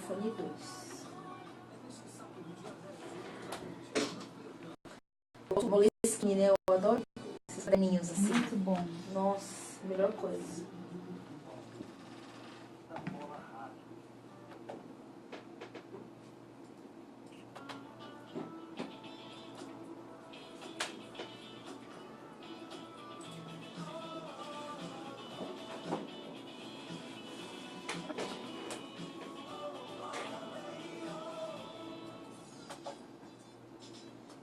iPhone 2. Moleskine, né? Eu adoro esses caderninhos assim. Muito bom. Nossa, melhor coisa.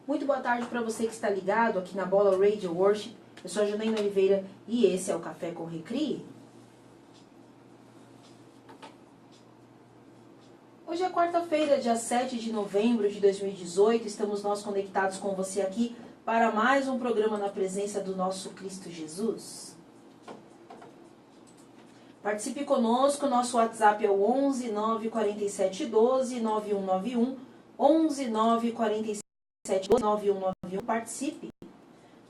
Muito boa tarde para você que está ligado aqui na Bola Radio Worship. Eu sou a Janaína Oliveira e esse é o Café com Recri. Hoje é quarta-feira, dia 7 de novembro de 2018. Estamos nós conectados com você aqui para mais um programa na presença do nosso Cristo Jesus. Participe conosco, nosso WhatsApp é o 11 947 12 9191, 11 947 9191. Participe.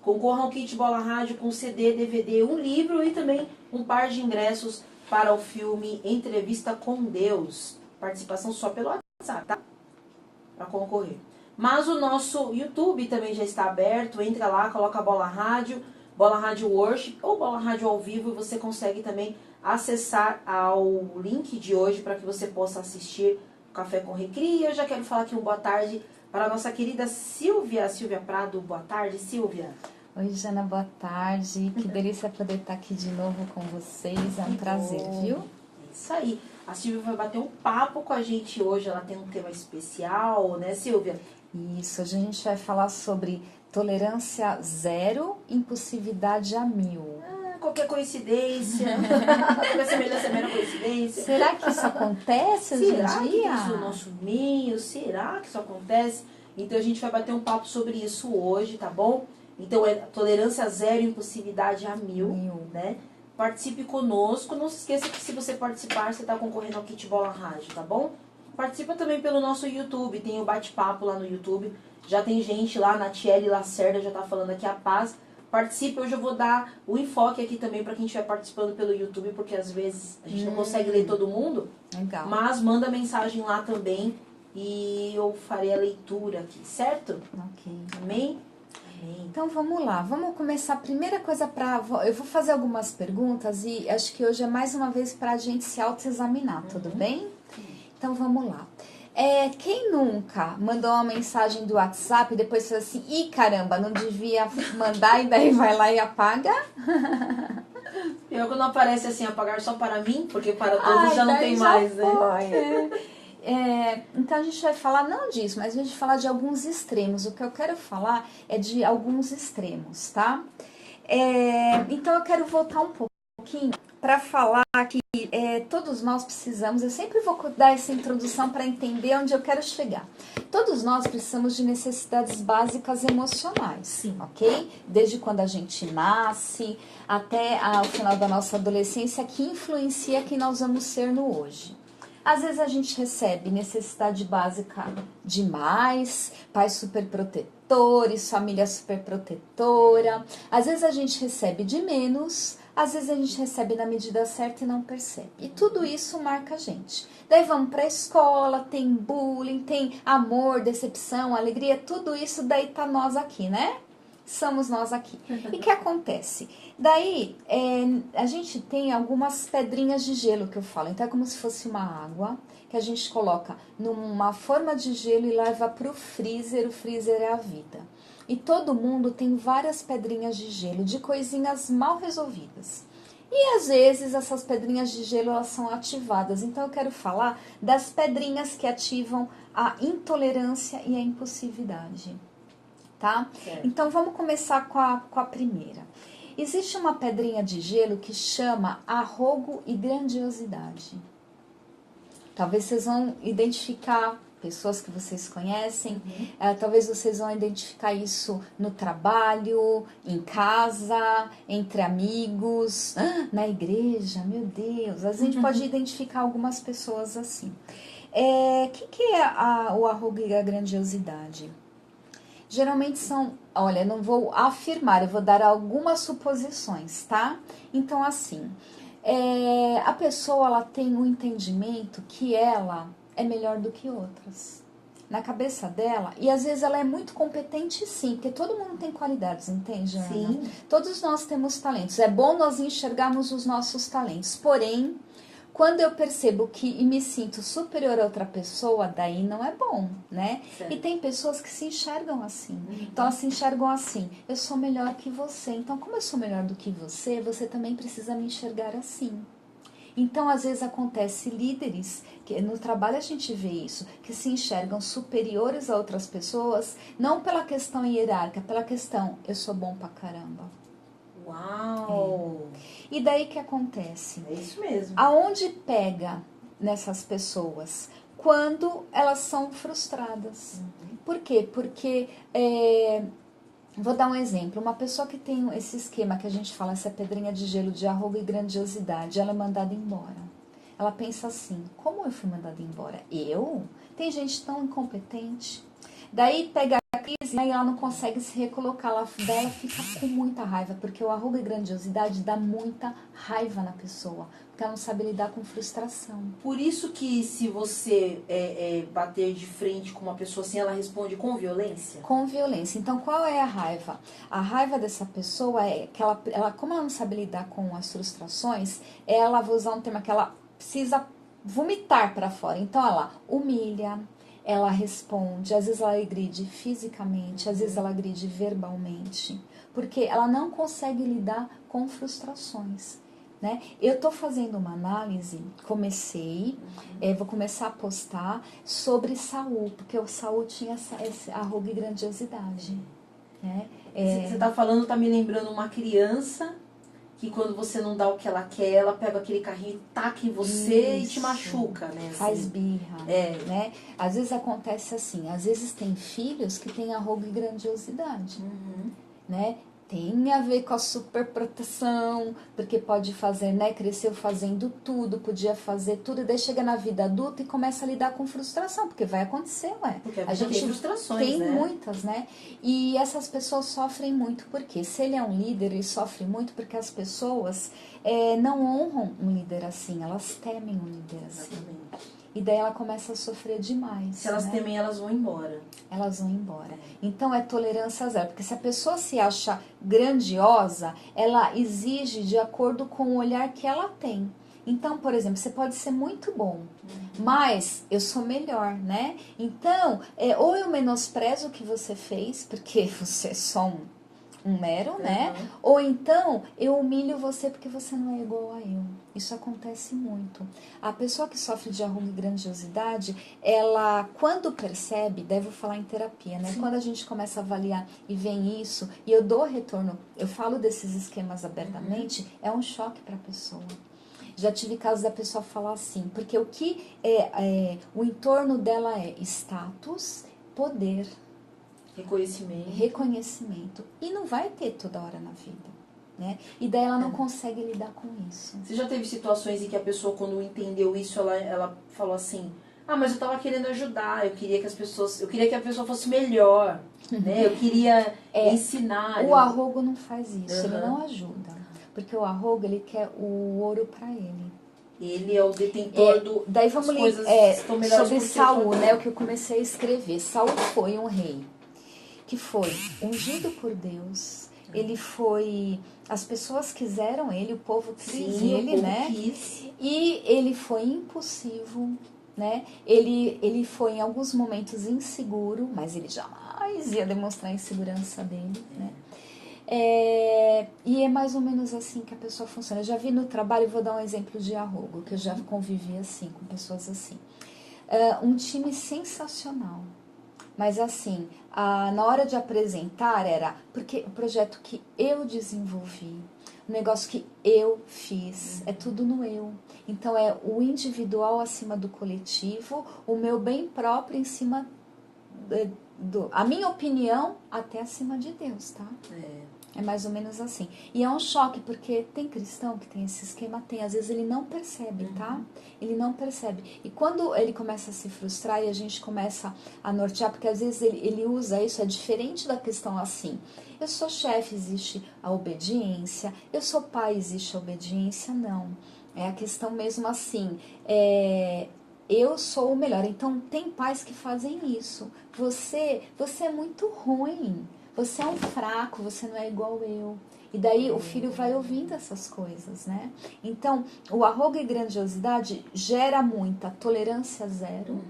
Concorra ao kit Bola Rádio com CD, DVD, um livro e também um par de ingressos para o filme Entrevista com Deus. Participação só pelo WhatsApp, tá? Para concorrer. Mas o nosso YouTube também já está aberto. Entra lá, coloca Bola Rádio Worship ou Bola Rádio ao vivo e você consegue também acessar ao link de hoje para que você possa assistir o Café com Recri. Eu já quero falar aqui boa tarde para a nossa querida Silvia Prado. Boa tarde, Silvia. Oi, Jana, boa tarde. Que delícia poder estar aqui de novo com vocês. É um prazer, viu? É isso aí. A Silvia vai bater um papo com a gente hoje. Ela tem um tema especial, né, Silvia? Isso, hoje a gente vai falar sobre tolerância zero, impulsividade a 1000. Qualquer coincidência. Qualquer semelhança é mera coincidência. Será que isso acontece hoje em dia? Será que isso no nosso meio? Será que isso acontece? Então a gente vai bater um papo sobre isso hoje, tá bom? Então é tolerância zero, impulsividade a 1000, né? Participe conosco. Não se esqueça que se você participar, você está concorrendo ao kit Bola Rádio, tá bom? Participa também pelo nosso YouTube. Tem o bate-papo lá no YouTube. Já tem gente lá, Natiele Lacerda já tá falando aqui a paz. Participe, hoje eu vou dar o enfoque aqui também para quem estiver participando pelo YouTube, porque às vezes a gente não consegue ler todo mundo. Legal. Mas manda mensagem lá também e eu farei a leitura aqui, certo? Ok. Amém? Amém. Então vamos lá, vamos começar. A primeira coisa eu vou fazer algumas perguntas e acho que hoje é mais uma vez para a gente se autoexaminar, tudo bem? Então vamos lá. Quem nunca mandou uma mensagem do WhatsApp e depois falou assim, ih caramba, não devia mandar e daí vai lá e apaga? Eu quando aparece assim, apagar só para mim, porque para todos já não tem mais, né? Então a gente vai falar não disso, mas a gente vai falar de alguns extremos. O que eu quero falar é de alguns extremos, tá? Então eu quero voltar um pouquinho para falar que todos nós precisamos, eu sempre vou dar essa introdução para entender onde eu quero chegar. Todos nós precisamos de necessidades básicas emocionais, sim, ok? Desde quando a gente nasce até o final da nossa adolescência, que influencia quem nós vamos ser no hoje. Às vezes a gente recebe necessidade básica demais, pais superprotetores, família superprotetora. Às vezes a gente recebe de menos, às vezes a gente recebe na medida certa e não percebe. E tudo isso marca a gente. Daí vamos para a escola, tem bullying, tem amor, decepção, alegria, tudo isso daí tá nós aqui, né? Somos nós aqui. E o que acontece? Daí, a gente tem algumas pedrinhas de gelo que eu falo. Então, é como se fosse uma água que a gente coloca numa forma de gelo e leva para o freezer. O freezer é a vida. E todo mundo tem várias pedrinhas de gelo, de coisinhas mal resolvidas. E, às vezes, essas pedrinhas de gelo, elas são ativadas. Então, eu quero falar das pedrinhas que ativam a intolerância e a impulsividade. Tá? Então vamos começar com a primeira. Existe uma pedrinha de gelo que chama arrogo e grandiosidade. Talvez vocês vão identificar pessoas que vocês conhecem, talvez vocês vão identificar isso no trabalho, em casa, entre amigos, na igreja, meu Deus, a gente pode identificar algumas pessoas assim. O que é o arrogo e a grandiosidade? Geralmente são, olha, não vou afirmar, eu vou dar algumas suposições, tá? Então, assim, a pessoa, ela tem um entendimento que ela é melhor do que outras. Na cabeça dela, e às vezes ela é muito competente sim, porque todo mundo tem qualidades, entende, Ana? Sim. Todos nós temos talentos, é bom nós enxergarmos os nossos talentos, porém, quando eu percebo que e me sinto superior a outra pessoa, daí não é bom, né? Certo. E tem pessoas que se enxergam assim, então elas se enxergam assim, eu sou melhor que você, então como eu sou melhor do que você também precisa me enxergar assim. Então, às vezes acontece líderes, que no trabalho a gente vê isso, que se enxergam superiores a outras pessoas, não pela questão hierárquica, pela questão, eu sou bom pra caramba. Uau! E daí que acontece? É isso mesmo. Aonde pega nessas pessoas? Quando elas são frustradas. Por quê? Porque... vou dar um exemplo, uma pessoa que tem esse esquema que a gente fala, essa pedrinha de gelo de arrogo e grandiosidade, ela é mandada embora. Ela pensa assim, como eu fui mandada embora? Eu? Tem gente tão incompetente. Daí pega a crise, aí ela não consegue se recolocar, ela fica com muita raiva, porque o arrogo e grandiosidade dá muita raiva na pessoa, porque ela não sabe lidar com frustração. Por isso que se você bater de frente com uma pessoa assim, ela responde com violência? Com violência. Então, qual é a raiva? A raiva dessa pessoa é que ela como ela não sabe lidar com as frustrações, ela, vou usar um termo que ela precisa vomitar para fora. Então, ela humilha, ela responde, às vezes ela agride fisicamente, às vezes ela agride verbalmente, porque ela não consegue lidar com frustrações. Né? Eu estou fazendo uma análise, vou começar a postar sobre Saul, porque o Saul tinha esse arrogo e grandiosidade. Né? Você está falando, tá me lembrando uma criança que quando você não dá o que ela quer, ela pega aquele carrinho e taca em você e te machuca, né? Assim. Faz birra, né? Às vezes acontece assim, às vezes tem filhos que têm arrogo e grandiosidade, né? Tem a ver com a superproteção, porque pode fazer, né? Cresceu fazendo tudo, podia fazer tudo, e daí chega na vida adulta e começa a lidar com frustração, porque vai acontecer, ué. Porque a gente tem frustrações, tem né? muitas, né? E essas pessoas sofrem muito, porque se ele é um líder, ele sofre muito porque as pessoas não honram um líder assim, elas temem um líder assim. Exatamente. E daí ela começa a sofrer demais. Se elas temem, elas vão embora. Elas vão embora. Então é tolerância zero. Porque se a pessoa se acha grandiosa, ela exige de acordo com o olhar que ela tem. Então, por exemplo, você pode ser muito bom, mas eu sou melhor, né? Então, ou eu menosprezo o que você fez, porque você é só um mero, né? Ou então eu humilho você porque você não é igual a eu. Isso acontece muito. A pessoa que sofre de arruga e grandiosidade, ela, quando percebe, daí eu vou falar em terapia, né? Sim. Quando a gente começa a avaliar e vem isso, e eu dou retorno, eu falo desses esquemas abertamente, é um choque para a pessoa. Já tive casos da pessoa falar assim, porque o que o entorno dela é status, poder, reconhecimento. E não vai ter toda hora na vida, né? E daí ela não consegue lidar com isso. Você já teve situações em que a pessoa, quando entendeu isso, ela falou assim, mas eu tava querendo ajudar, eu queria que a pessoa fosse melhor, né? Eu queria ensinar. O arrogo não faz isso, ele não ajuda. Porque o arrogo, ele quer o ouro para ele. Ele é o detentor do... Daí vamos ler sobre Saul, né? O que eu comecei a escrever. Saul foi um rei que foi ungido por Deus. Ele foi... As pessoas quiseram ele, o povo quis ele, né? E ele foi impulsivo, né? Ele foi em alguns momentos inseguro, mas ele jamais ia demonstrar a insegurança dele, né? E é mais ou menos assim que a pessoa funciona. Eu já vi no trabalho, vou dar um exemplo de arrogo, que eu já convivi assim, com pessoas assim. Um time sensacional. Mas assim, na hora de apresentar era porque o projeto que eu desenvolvi, o negócio que eu fiz, é tudo no eu. Então é o individual acima do coletivo, o meu bem próprio em cima a minha opinião até acima de Deus, tá? É mais ou menos assim. E é um choque, porque tem cristão que tem esse esquema, às vezes ele não percebe, tá? Ele não percebe. E quando ele começa a se frustrar e a gente começa a nortear, porque às vezes ele usa isso, é diferente da questão assim. Eu sou chefe, existe a obediência. Eu sou pai, existe a obediência. Não. É a questão mesmo assim. eu sou o melhor. Então, tem pais que fazem isso. Você é muito ruim. Você é um fraco, você não é igual eu. E daí o filho vai ouvindo essas coisas, né? Então, o arrogo e grandiosidade gera muita tolerância zero.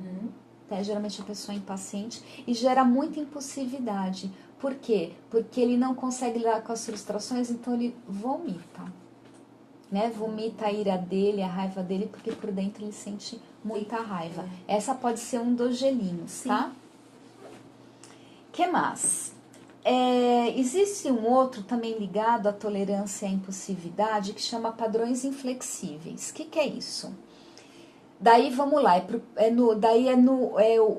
Né? Geralmente a pessoa é impaciente. E gera muita impulsividade. Por quê? Porque ele não consegue lidar com as frustrações, então ele vomita. Né? Vomita a ira dele, a raiva dele, porque por dentro ele sente muita raiva. Essa pode ser um dos gelinhos, Sim. tá? Que mais? Existe um outro também ligado à tolerância e à impulsividade que chama padrões inflexíveis. O que é isso? Daí vamos lá,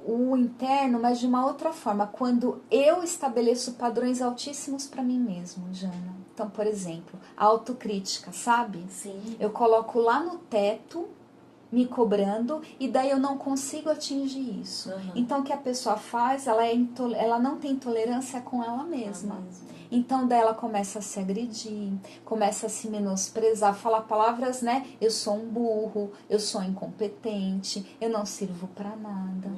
o interno, mas de uma outra forma, quando eu estabeleço padrões altíssimos para mim mesmo, Jana. Então, por exemplo, a autocrítica, sabe? Sim. Eu coloco lá no teto, me cobrando, e daí eu não consigo atingir isso. Então, o que a pessoa faz, ela não tem tolerância com ela mesma. Então, daí ela começa a se agredir, começa a se menosprezar, falar palavras, né? Eu sou um burro, eu sou incompetente, eu não sirvo para nada.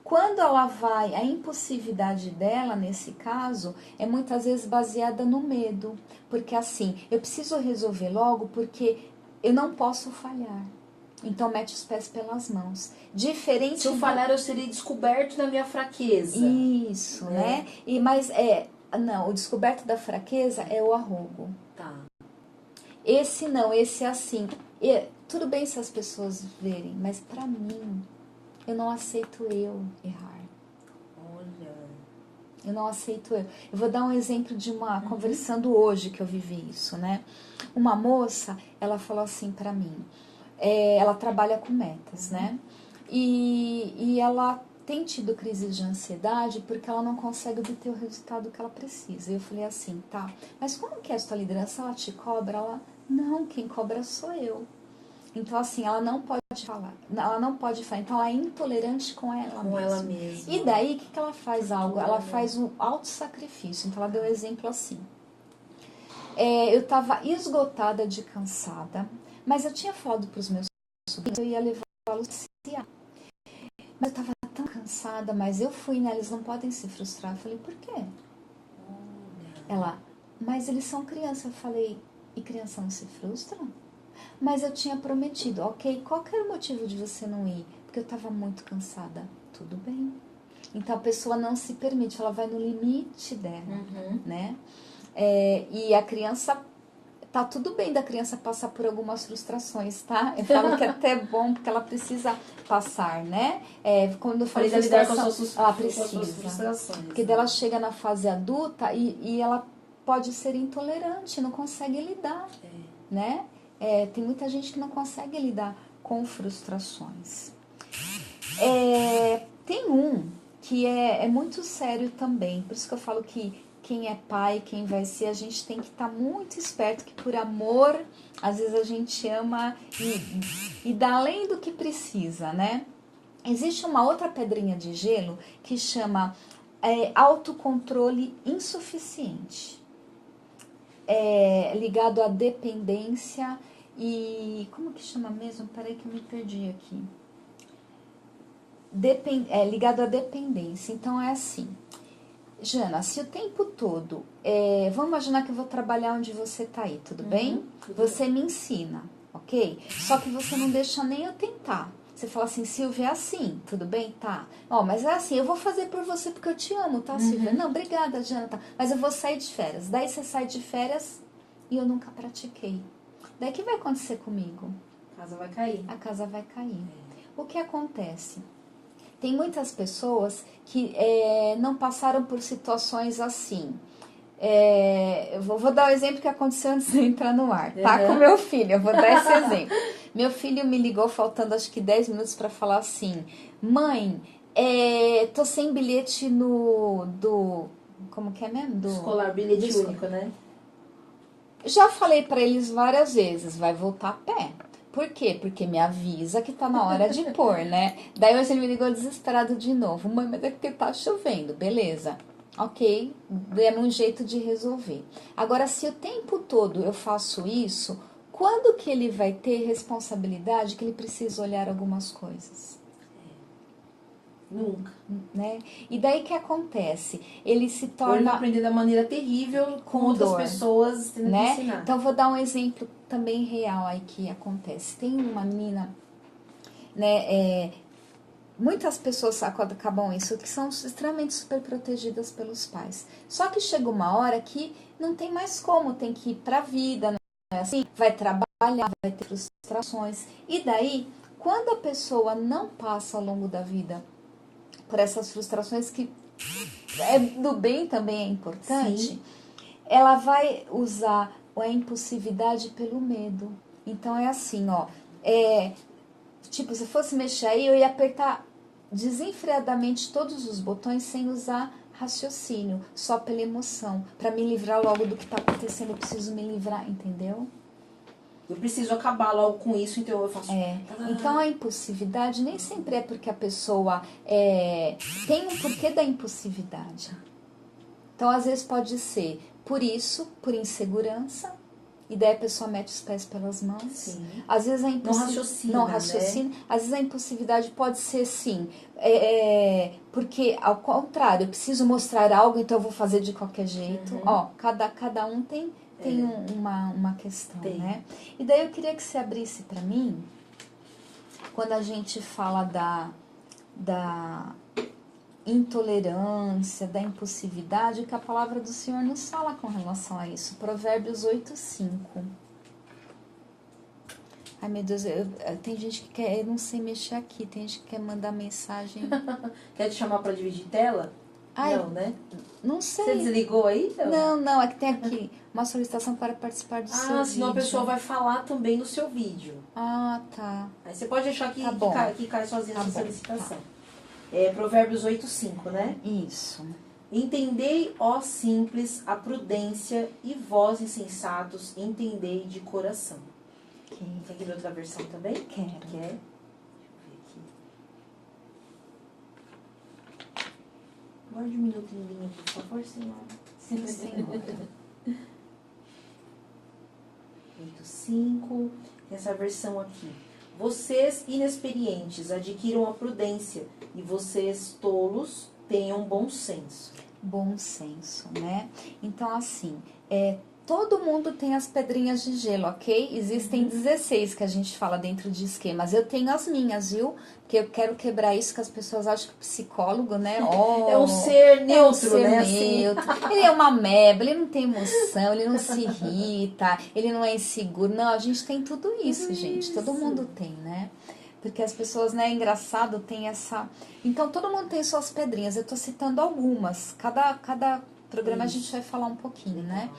Quando ela vai, a impulsividade dela, nesse caso, é muitas vezes baseada no medo. Porque assim, eu preciso resolver logo porque eu não posso falhar. Então, mete os pés pelas mãos. Diferente. Se eu falhar, eu serei descoberto da minha fraqueza. Isso, né? Não, o descoberto da fraqueza é o arrogo. Tá. Esse não, esse é assim. Tudo bem se as pessoas verem, mas pra mim, eu não aceito eu errar. Olha. Eu não aceito eu. Eu vou dar um exemplo de conversando hoje que eu vivi isso, né? Uma moça, ela falou assim pra mim, ela trabalha com metas, né? E ela tem tido crise de ansiedade porque ela não consegue obter o resultado que ela precisa. E eu falei assim, tá, mas como que é a sua liderança? Ela te cobra? Ela, não, quem cobra sou eu. Então, assim, ela não pode falar. Ela não pode falar. Então, ela é intolerante com ela mesma. Ela mesma. E daí, o que ela faz? Ela faz um autossacrifício. Então, ela deu um exemplo assim. Eu estava esgotada de cansada, mas eu tinha falado para os meus sobrinhos que eu ia levá-los a passear. Mas eu estava tão cansada, mas eu fui, né? Eles não podem se frustrar. Eu falei, por quê? Ela, mas eles são crianças. Eu falei, e criança não se frustra? Mas eu tinha prometido, ok, qual que era o motivo de você não ir? Porque eu estava muito cansada. Tudo bem. Então a pessoa não se permite, ela vai no limite dela, né? E a criança, tá tudo bem da criança passar por algumas frustrações, tá? Eu falo que é até bom, porque ela precisa passar, né? Quando eu falei da frustração, ela precisa. Porque dela chega na fase adulta e ela pode ser intolerante, não consegue lidar, né? Tem muita gente que não consegue lidar com frustrações. Tem um que é muito sério também, por isso que eu falo que quem é pai, quem vai ser, a gente tem que estar muito esperto, que por amor, às vezes a gente ama e dá além do que precisa, né? Existe uma outra pedrinha de gelo que chama autocontrole insuficiente. Ligado à dependência e... Como que chama mesmo? Peraí que eu me perdi aqui. Ligado à dependência. Então, é assim... Jana, se o tempo todo... vamos imaginar que eu vou trabalhar onde você está aí, tudo bem? Você me ensina, ok? Só que você não deixa nem eu tentar. Você fala assim, Silvia, é assim, tudo bem? Tá. Mas é assim, eu vou fazer por você porque eu te amo, tá, Silvia? Não, obrigada, Jana, tá. Mas eu vou sair de férias. Daí você sai de férias e eu nunca pratiquei. Daí o que vai acontecer comigo? A casa vai cair. A casa vai cair. O que acontece? Tem muitas pessoas que não passaram por situações assim. Eu vou dar o exemplo que aconteceu antes de eu entrar no ar, tá? Com meu filho, eu vou dar esse exemplo. Meu filho me ligou faltando acho que 10 minutos para falar assim, mãe, tô sem bilhete como que é mesmo? Escolar, bilhete único, né? Já falei para eles várias vezes, vai voltar a pé. Por quê? Porque me avisa que tá na hora de pôr, né? Daí hoje ele me ligou desesperado de novo. Mãe, mas é porque tá chovendo. Beleza. Ok, demos um jeito de resolver. Agora, se o tempo todo eu faço isso, quando que ele vai ter responsabilidade que ele precisa olhar algumas coisas? Nunca. né? E daí que acontece? Ele se Ou ele torna vai aprender da maneira terrível com outras dor, pessoas tendo que né? ensinar. Então vou dar um exemplo também real aí que acontece. Tem uma menina, né? Muitas pessoas acabam isso, que são extremamente super protegidas pelos pais. Só que chega uma hora que não tem mais como, tem que ir pra vida, não é assim? Vai trabalhar, vai ter frustrações. E daí, quando a pessoa não passa ao longo da vida por essas frustrações, que do bem também é importante, Sim. ela vai usar a impulsividade pelo medo. Então é assim, ó, tipo, se fosse mexer aí, eu ia apertar desenfreadamente todos os botões sem usar raciocínio, só pela emoção, para me livrar logo do que está acontecendo, eu preciso me livrar, entendeu? Eu preciso acabar logo com isso, então eu faço... Então a impulsividade nem sempre é porque a pessoa tem um porquê da impulsividade. Então às vezes pode ser por isso, por insegurança, e daí a pessoa mete os pés pelas mãos. Sim. Às vezes a Não raciocina, né? Às vezes a impulsividade pode ser sim, porque ao contrário, eu preciso mostrar algo, então eu vou fazer de qualquer jeito. Ó, cada um tem uma questão, né? E daí eu queria que você abrisse para mim, quando a gente fala da intolerância, da impulsividade, que a palavra do Senhor nos fala com relação a isso. Provérbios 8:5. Ai, meu Deus, tem gente que quer, eu não sei mexer aqui, tem gente que quer mandar mensagem. Quer te chamar pra dividir tela? Ai, Não, né? Não sei. Você desligou aí? Não, é que tem aqui uma solicitação para participar do seu vídeo. Senão a pessoa vai falar também no seu vídeo. Ah, tá. Aí você pode deixar que, Tá que cai sozinha Tá essa bom, solicitação. Provérbios 8:5, né? Isso. Entendei, ó simples, a prudência, e vós, insensatos, entendei de coração. Ok. Quer que ler outra versão também? Quero. Quer? Deixa eu ver aqui. Guarde um minuto em linha, por favor, senhora. Sim, senhora. 8:5. Essa versão aqui. Vocês inexperientes adquiram a prudência, e vocês tolos tenham bom senso. Bom senso, né? Então, assim, todo mundo tem as pedrinhas de gelo, ok? Existem 16 que a gente fala dentro de esquemas. Eu tenho as minhas, viu? Porque eu quero quebrar isso que as pessoas acham que o psicólogo, né? É um ser neutro, né? Neutro. Ele é uma ameba, ele não tem emoção, ele não se irrita, ele não é inseguro. Não, a gente tem tudo isso, gente. Todo mundo tem, né? Porque as pessoas, né, é engraçado, tem essa... Então, todo mundo tem suas pedrinhas. Eu tô citando algumas. Cada programa a gente vai falar um pouquinho, né?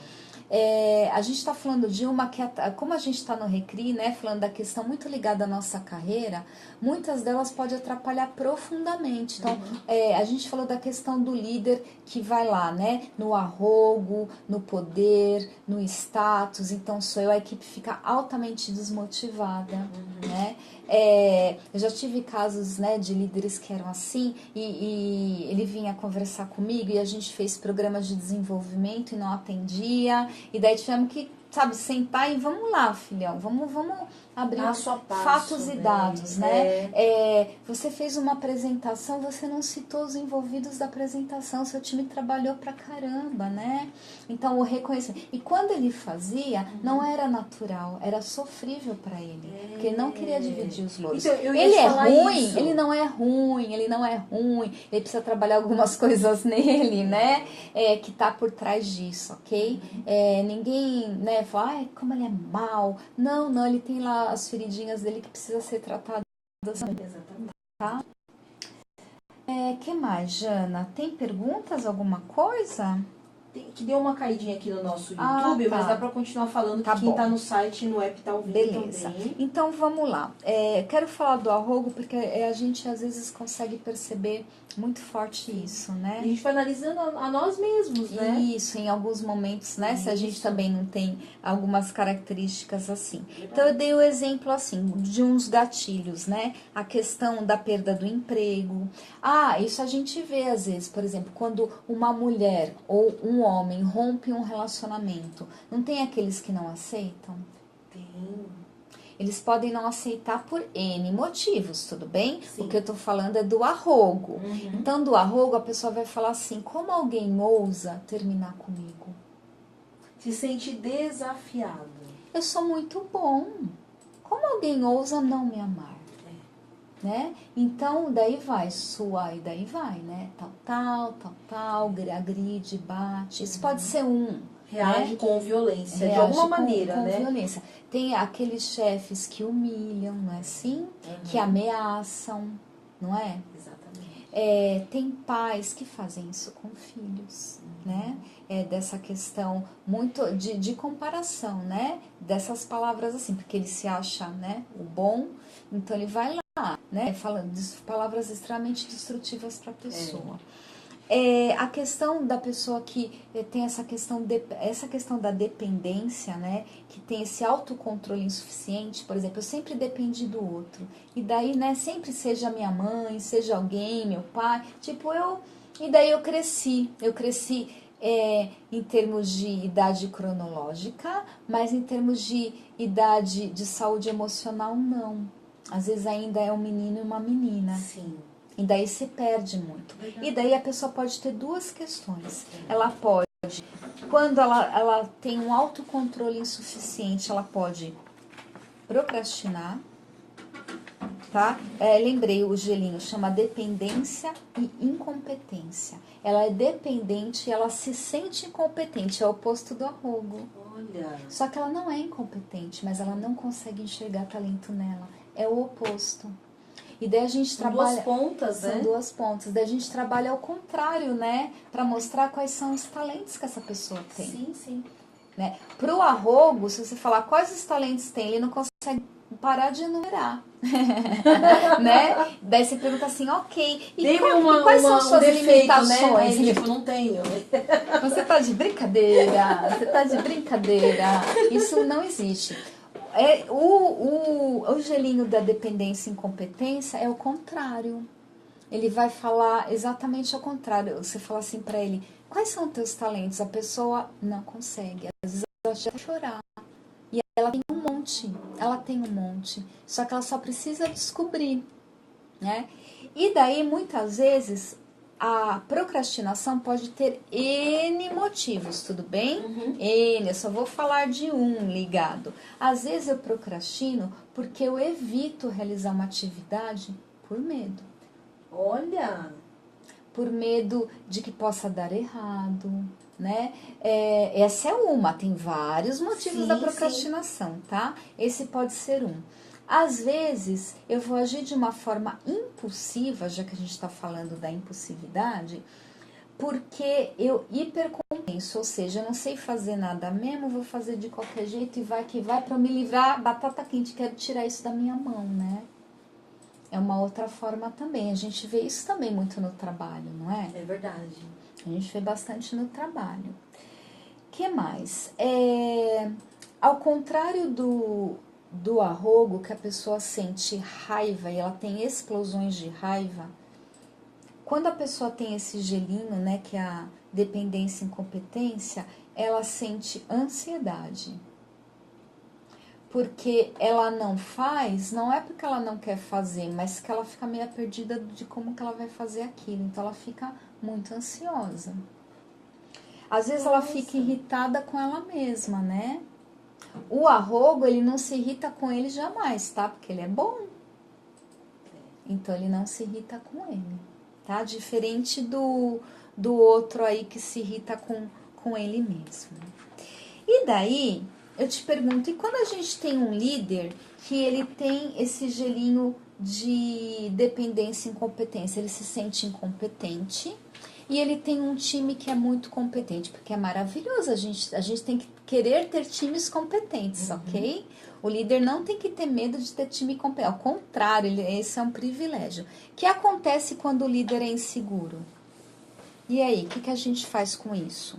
A gente está falando de uma que, como a gente está no Recri, né, falando da questão muito ligada à nossa carreira, muitas delas podem atrapalhar profundamente. Então, a gente falou da questão do líder que vai lá, né, no arrogo, no poder, no status. Então, sou eu, a equipe fica altamente desmotivada, né? Eu já tive casos, né, de líderes que eram assim, e ele vinha conversar comigo e a gente fez programas de desenvolvimento e não atendia, e daí tivemos que, sabe, sentar e vamos lá, filhão, vamos abrir Passo a passo, fatos e dados, né? Você fez uma apresentação, você não citou os envolvidos da apresentação, seu time trabalhou pra caramba, né? Então, o reconhecimento. E quando ele fazia, não era natural, era sofrível para ele, porque ele não queria dividir os louros. Então, ele é ruim, isso. ele não é ruim, ele precisa trabalhar algumas coisas nele, né? Que tá por trás disso, ok? Ninguém, né, fala, ai, como ele é mal. Não, ele tem lá as feridinhas dele que precisa ser tratadas. Exatamente. Tá? Que mais, Jana? Tem perguntas, alguma coisa? Que deu uma caidinha aqui no nosso YouTube, tá. mas dá pra continuar falando que quem tá no site e no app tá ouvindo também. Então vamos lá. Quero falar do arrogo porque a gente às vezes consegue perceber muito forte isso, né? E a gente vai analisando a nós mesmos, né? Isso, em alguns momentos, né? Se a gente também não tem algumas características assim. Verdade. Então eu dei o exemplo assim, de uns gatilhos, né? A questão da perda do emprego. Isso a gente vê às vezes, por exemplo, quando uma mulher ou um homem rompe um relacionamento. Não tem aqueles que não aceitam? Tem. Eles podem não aceitar por N motivos, tudo bem? Sim. O que eu tô falando é do arrogo. Uhum. Então, do arrogo, a pessoa vai falar assim, como alguém ousa terminar comigo? Se sente desafiado. Eu sou muito bom. Como alguém ousa não me amar? Né? Então, daí vai suar e daí vai, né? Tal, agride, bate. Isso pode ser Reage né? com violência, de Reage alguma maneira, com né? violência. Tem aqueles chefes que humilham, não é assim? Que ameaçam, não é? Exatamente. Tem pais que fazem isso com filhos, né? Dessa questão muito de comparação, né? Dessas palavras assim, porque ele se acha, né, o bom, então ele vai lá, né? Falando de palavras extremamente destrutivas para a pessoa. A questão da pessoa que tem essa questão da dependência, né, que tem esse autocontrole insuficiente, por exemplo, eu sempre dependi do outro, e daí, né, sempre seja minha mãe, seja alguém, meu pai, e daí eu cresci em termos de idade cronológica, mas em termos de idade de saúde emocional, não. Às vezes ainda é um menino e uma menina. Sim. E daí se perde muito. E daí a pessoa pode ter duas questões. Ela pode, quando ela tem um autocontrole insuficiente, ela pode procrastinar, tá? Lembrei, o gelinho chama dependência e incompetência. Ela é dependente e ela se sente incompetente, é o oposto do arrogo. Olha. Só que ela não é incompetente, mas ela não consegue enxergar talento nela. É o oposto. E daí a gente trabalha... Duas pontas, né? São duas pontas. Daí a gente trabalha ao contrário, né? Para mostrar quais são os talentos que essa pessoa tem. Sim, sim. Né? Pro arrogo, se você falar quais os talentos tem, ele não consegue parar de enumerar. Né? Daí você pergunta assim, ok. E quais são suas limitações? Né? Aí ele, tipo, não tenho. Você tá de brincadeira? Você tá de brincadeira? Isso não existe. O gelinho da dependência e incompetência é o contrário. Ele vai falar exatamente ao contrário. Você fala assim pra ele, quais são os teus talentos? A pessoa não consegue. Às vezes ela já vai chorar. E ela tem um monte. Só que ela só precisa descobrir, né? E daí, muitas vezes, a procrastinação pode ter N motivos, tudo bem? N, eu só vou falar de um ligado. Às vezes eu procrastino porque eu evito realizar uma atividade por medo. Olha! Por medo de que possa dar errado, né? Essa é uma, tem vários motivos da procrastinação, tá? Esse pode ser um. Às vezes, eu vou agir de uma forma impulsiva, já que a gente está falando da impulsividade, porque eu hipercompenso, ou seja, eu não sei fazer nada mesmo, vou fazer de qualquer jeito e vai que vai para me livrar, batata quente, quero tirar isso da minha mão, né? É uma outra forma também. A gente vê isso também muito no trabalho, não é? É verdade. A gente vê bastante no trabalho. Que mais? Ao contrário do arrogo, que a pessoa sente raiva e ela tem explosões de raiva, quando a pessoa tem esse gelinho, né, que é a dependência e incompetência, ela sente ansiedade. Porque ela não faz, não é porque ela não quer fazer, mas que ela fica meio perdida de como que ela vai fazer aquilo. Então ela fica muito ansiosa. Às vezes ela fica irritada com ela mesma, né? O arrogo, ele não se irrita com ele jamais, tá? Porque ele é bom. Então ele não se irrita com ele, tá? Diferente do outro aí que se irrita com ele mesmo. E daí, eu te pergunto, e quando a gente tem um líder que ele tem esse gelinho de dependência e incompetência, ele se sente incompetente e ele tem um time que é muito competente, porque é maravilhoso, a gente tem que querer ter times competentes, ok? O líder não tem que ter medo de ter time competente, ao contrário, esse é um privilégio. O que acontece quando o líder é inseguro? E aí, o que a gente faz com isso?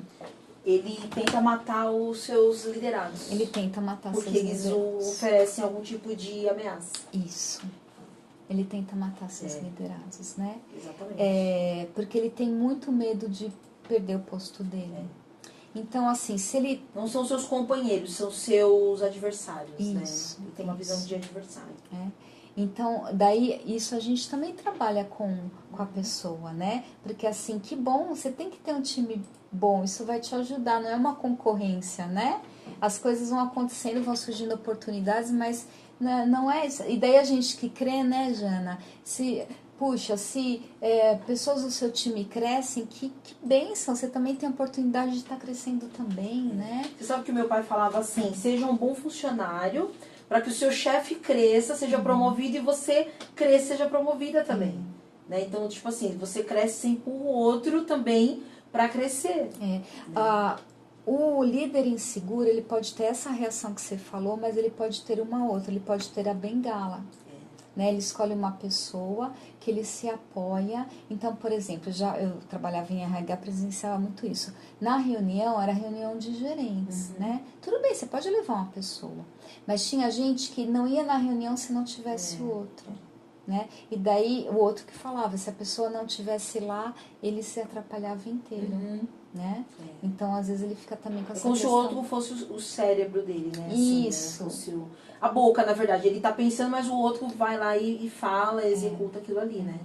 Ele tenta matar os seus liderados. Ele tenta matar seus liderados. Porque eles oferecem algum tipo de ameaça. Isso. Ele tenta matar seus liderados, né? Exatamente. Porque ele tem muito medo de perder o posto dele. Então, assim, se ele... Não são seus companheiros, são seus adversários, Isso, né? Ele tem uma visão de adversário. Então, daí, isso a gente também trabalha com a pessoa, né? Porque, assim, que bom, você tem que ter um time bom, isso vai te ajudar, não é uma concorrência, né? As coisas vão acontecendo, vão surgindo oportunidades, mas não é isso. E daí a gente que crê, né, Jana? Puxa, se pessoas do seu time crescem, que bênção, você também tem a oportunidade de estar crescendo também, né? Você sabe que o meu pai falava assim, seja um bom funcionário, para que o seu chefe cresça, seja promovido, e você cresça, seja promovida também. Né? Então, tipo assim, você cresce sem empurra o outro também para crescer. O líder inseguro, ele pode ter essa reação que você falou, mas ele pode ter uma outra, ele pode ter a bengala. Né? Ele escolhe uma pessoa que ele se apoia. Então, por exemplo, eu trabalhava em RH, presenciava muito isso. Na reunião, era reunião de gerentes, né? Tudo bem, você pode levar uma pessoa, mas tinha gente que não ia na reunião se não tivesse o outro. Né? E daí o outro que falava, se a pessoa não tivesse lá, ele se atrapalhava inteiro. Né? Então, às vezes, ele fica também com essa como questão. se o outro fosse o cérebro dele, né? Assim, Isso. né? Fosse a boca, na verdade. Ele tá pensando, mas o outro vai lá e fala, executa aquilo ali, né?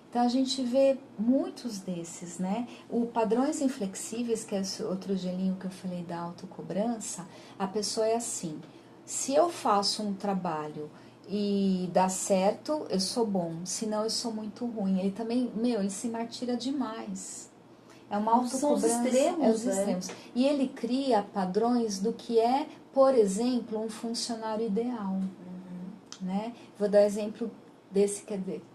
Então, a gente vê muitos desses, né? O padrões inflexíveis, que é esse outro gelinho que eu falei da autocobrança, a pessoa é assim, se eu faço um trabalho e dá certo, eu sou bom, senão eu sou muito ruim. Ele também, ele se martira demais. É uma autocobrança. São os extremos, os extremos. E ele cria padrões do que é, por exemplo, um funcionário ideal. Né? Vou dar exemplo desse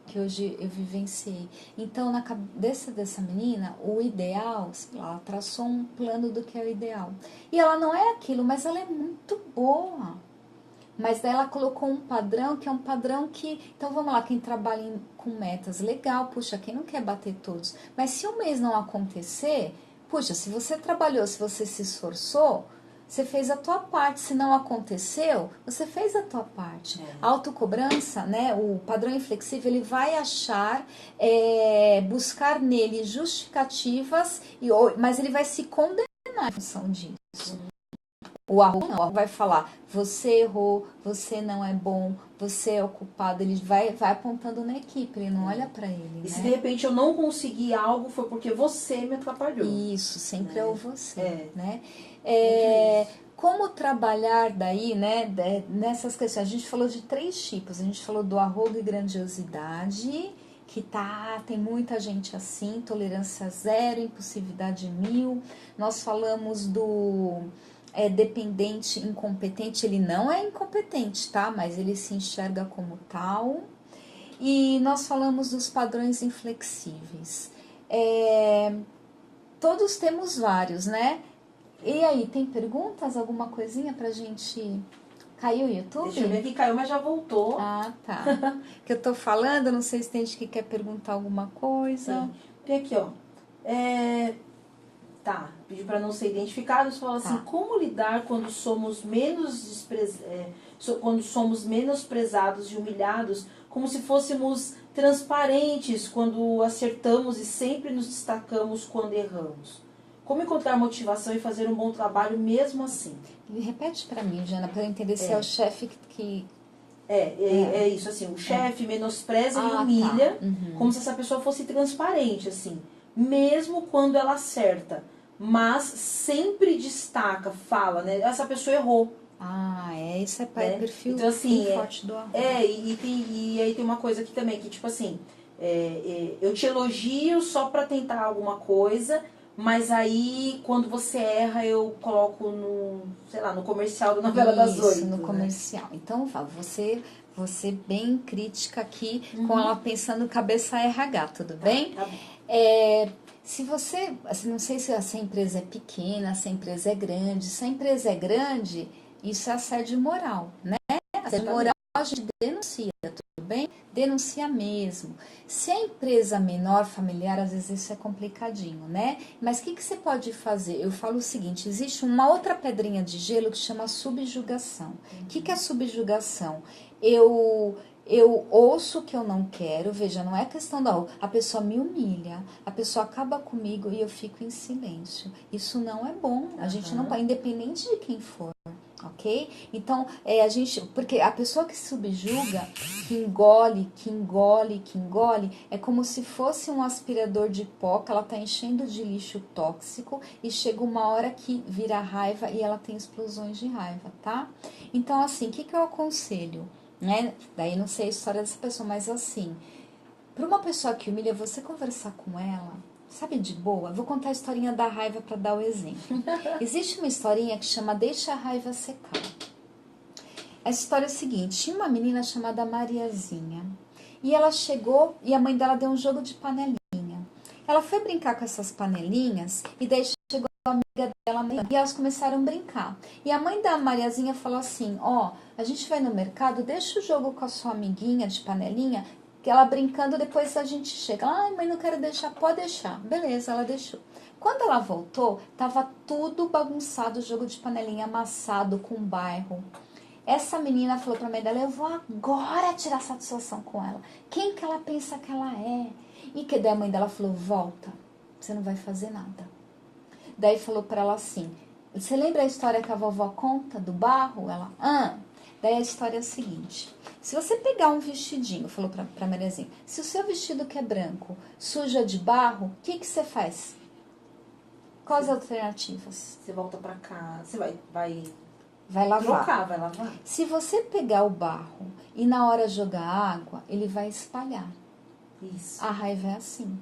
que hoje eu vivenciei. Então, na cabeça dessa menina, o ideal, sei lá, ela traçou um plano do que é o ideal. E ela não é aquilo, mas ela é muito boa. Mas daí ela colocou um padrão que é um padrão que... Então, vamos lá, quem trabalha com metas, legal, puxa, quem não quer bater todos? Mas se o mês não acontecer, puxa, se você trabalhou, se você se esforçou, você fez a tua parte. Se não aconteceu, você fez a tua parte. A autocobrança, né, o padrão inflexível, ele vai achar, buscar nele justificativas, mas ele vai se condenar em função disso. O arroz não, vai falar, você errou, você não é bom, você é o culpado. Ele vai apontando na equipe, ele não olha pra ele. E né? se de repente eu não consegui algo, foi porque você me atrapalhou. Isso, sempre é o você. Né? Como trabalhar daí, né, nessas questões? A gente falou de 3 tipos. A gente falou do arrogo e grandiosidade, que tem muita gente assim, tolerância zero, impulsividade 1000. Nós falamos do dependente, incompetente. Ele não é incompetente, tá? Mas ele se enxerga como tal. E nós falamos dos padrões inflexíveis. Todos temos vários, né? E aí, tem perguntas? Alguma coisinha pra gente... Caiu o YouTube? Deixa eu ver aqui, caiu, mas já voltou. Ah, tá. Que eu tô falando, não sei se tem gente que quer perguntar alguma coisa. Tem aqui, ó. Tá, pediu para não ser identificado, você fala assim, como lidar quando somos quando somos menosprezados e humilhados, como se fôssemos transparentes quando acertamos e sempre nos destacamos quando erramos? Como encontrar motivação e fazer um bom trabalho mesmo assim? Repete para mim, Jana, para eu entender se é o chefe que... É isso, assim, o chefe menospreza e humilha, como se essa pessoa fosse transparente, assim, mesmo quando ela acerta. Mas sempre destaca, fala, né? Essa pessoa errou. Isso é perfil então, assim, forte do arroz. E aí tem uma coisa aqui também, que tipo assim, eu te elogio só pra tentar alguma coisa, mas aí quando você erra eu coloco no comercial da novela das 8. Isso, no comercial. Então, você bem crítica aqui, com ela pensando cabeça RH, tudo bem? Tá bom. Se você, assim, não sei se essa empresa é pequena, se a empresa é grande. Se a empresa é grande, isso é assédio moral, né? Assédio moral a gente denuncia, tudo bem? Denuncia mesmo. Se a empresa menor, familiar, às vezes isso é complicadinho, né? Mas o que você pode fazer? Eu falo o seguinte, existe uma outra pedrinha de gelo que chama subjugação. O que é subjugação? Eu eu ouço o que eu não quero, veja, não é questão a pessoa me humilha, a pessoa acaba comigo e eu fico em silêncio. Isso não é bom, a gente não pode, independente de quem for, ok? Então, porque a pessoa que subjuga, que engole, é como se fosse um aspirador de pó que ela tá enchendo de lixo tóxico e chega uma hora que vira raiva e ela tem explosões de raiva, tá? Então, assim, o que eu aconselho? Né? Daí não sei a história dessa pessoa, mas assim, para uma pessoa que humilha, você conversar com ela, sabe, de boa, vou contar a historinha da raiva para dar o exemplo. Existe uma historinha que chama Deixa a Raiva Secar. Essa história é a seguinte, tinha uma menina chamada Mariazinha, e ela chegou e a mãe dela deu um jogo de panelinha. Ela foi brincar com essas panelinhas e daí chegou a amiga dela e elas começaram a brincar. E a mãe da Mariazinha falou assim, a gente vai no mercado, deixa o jogo com a sua amiguinha de panelinha, que ela brincando, depois a gente chega. Ai, mãe, não quero deixar, pode deixar. Beleza, ela deixou. Quando ela voltou, tava tudo bagunçado, o jogo de panelinha amassado com bairro. Essa menina falou pra mãe dela, eu vou agora tirar satisfação com ela. Quem que ela pensa que ela é? E que daí a mãe dela falou, volta, você não vai fazer nada. Daí falou pra ela assim, você lembra a história que a vovó conta do barro? Ela, Daí a história é a seguinte, se você pegar um vestidinho, falou pra Mariazinha, se o seu vestido que é branco suja de barro, o que você faz? Quais as alternativas? Você volta pra cá, você vai lavar. Trocar, vai lavar. Se você pegar o barro e na hora jogar água, ele vai espalhar. Isso. A raiva é assim.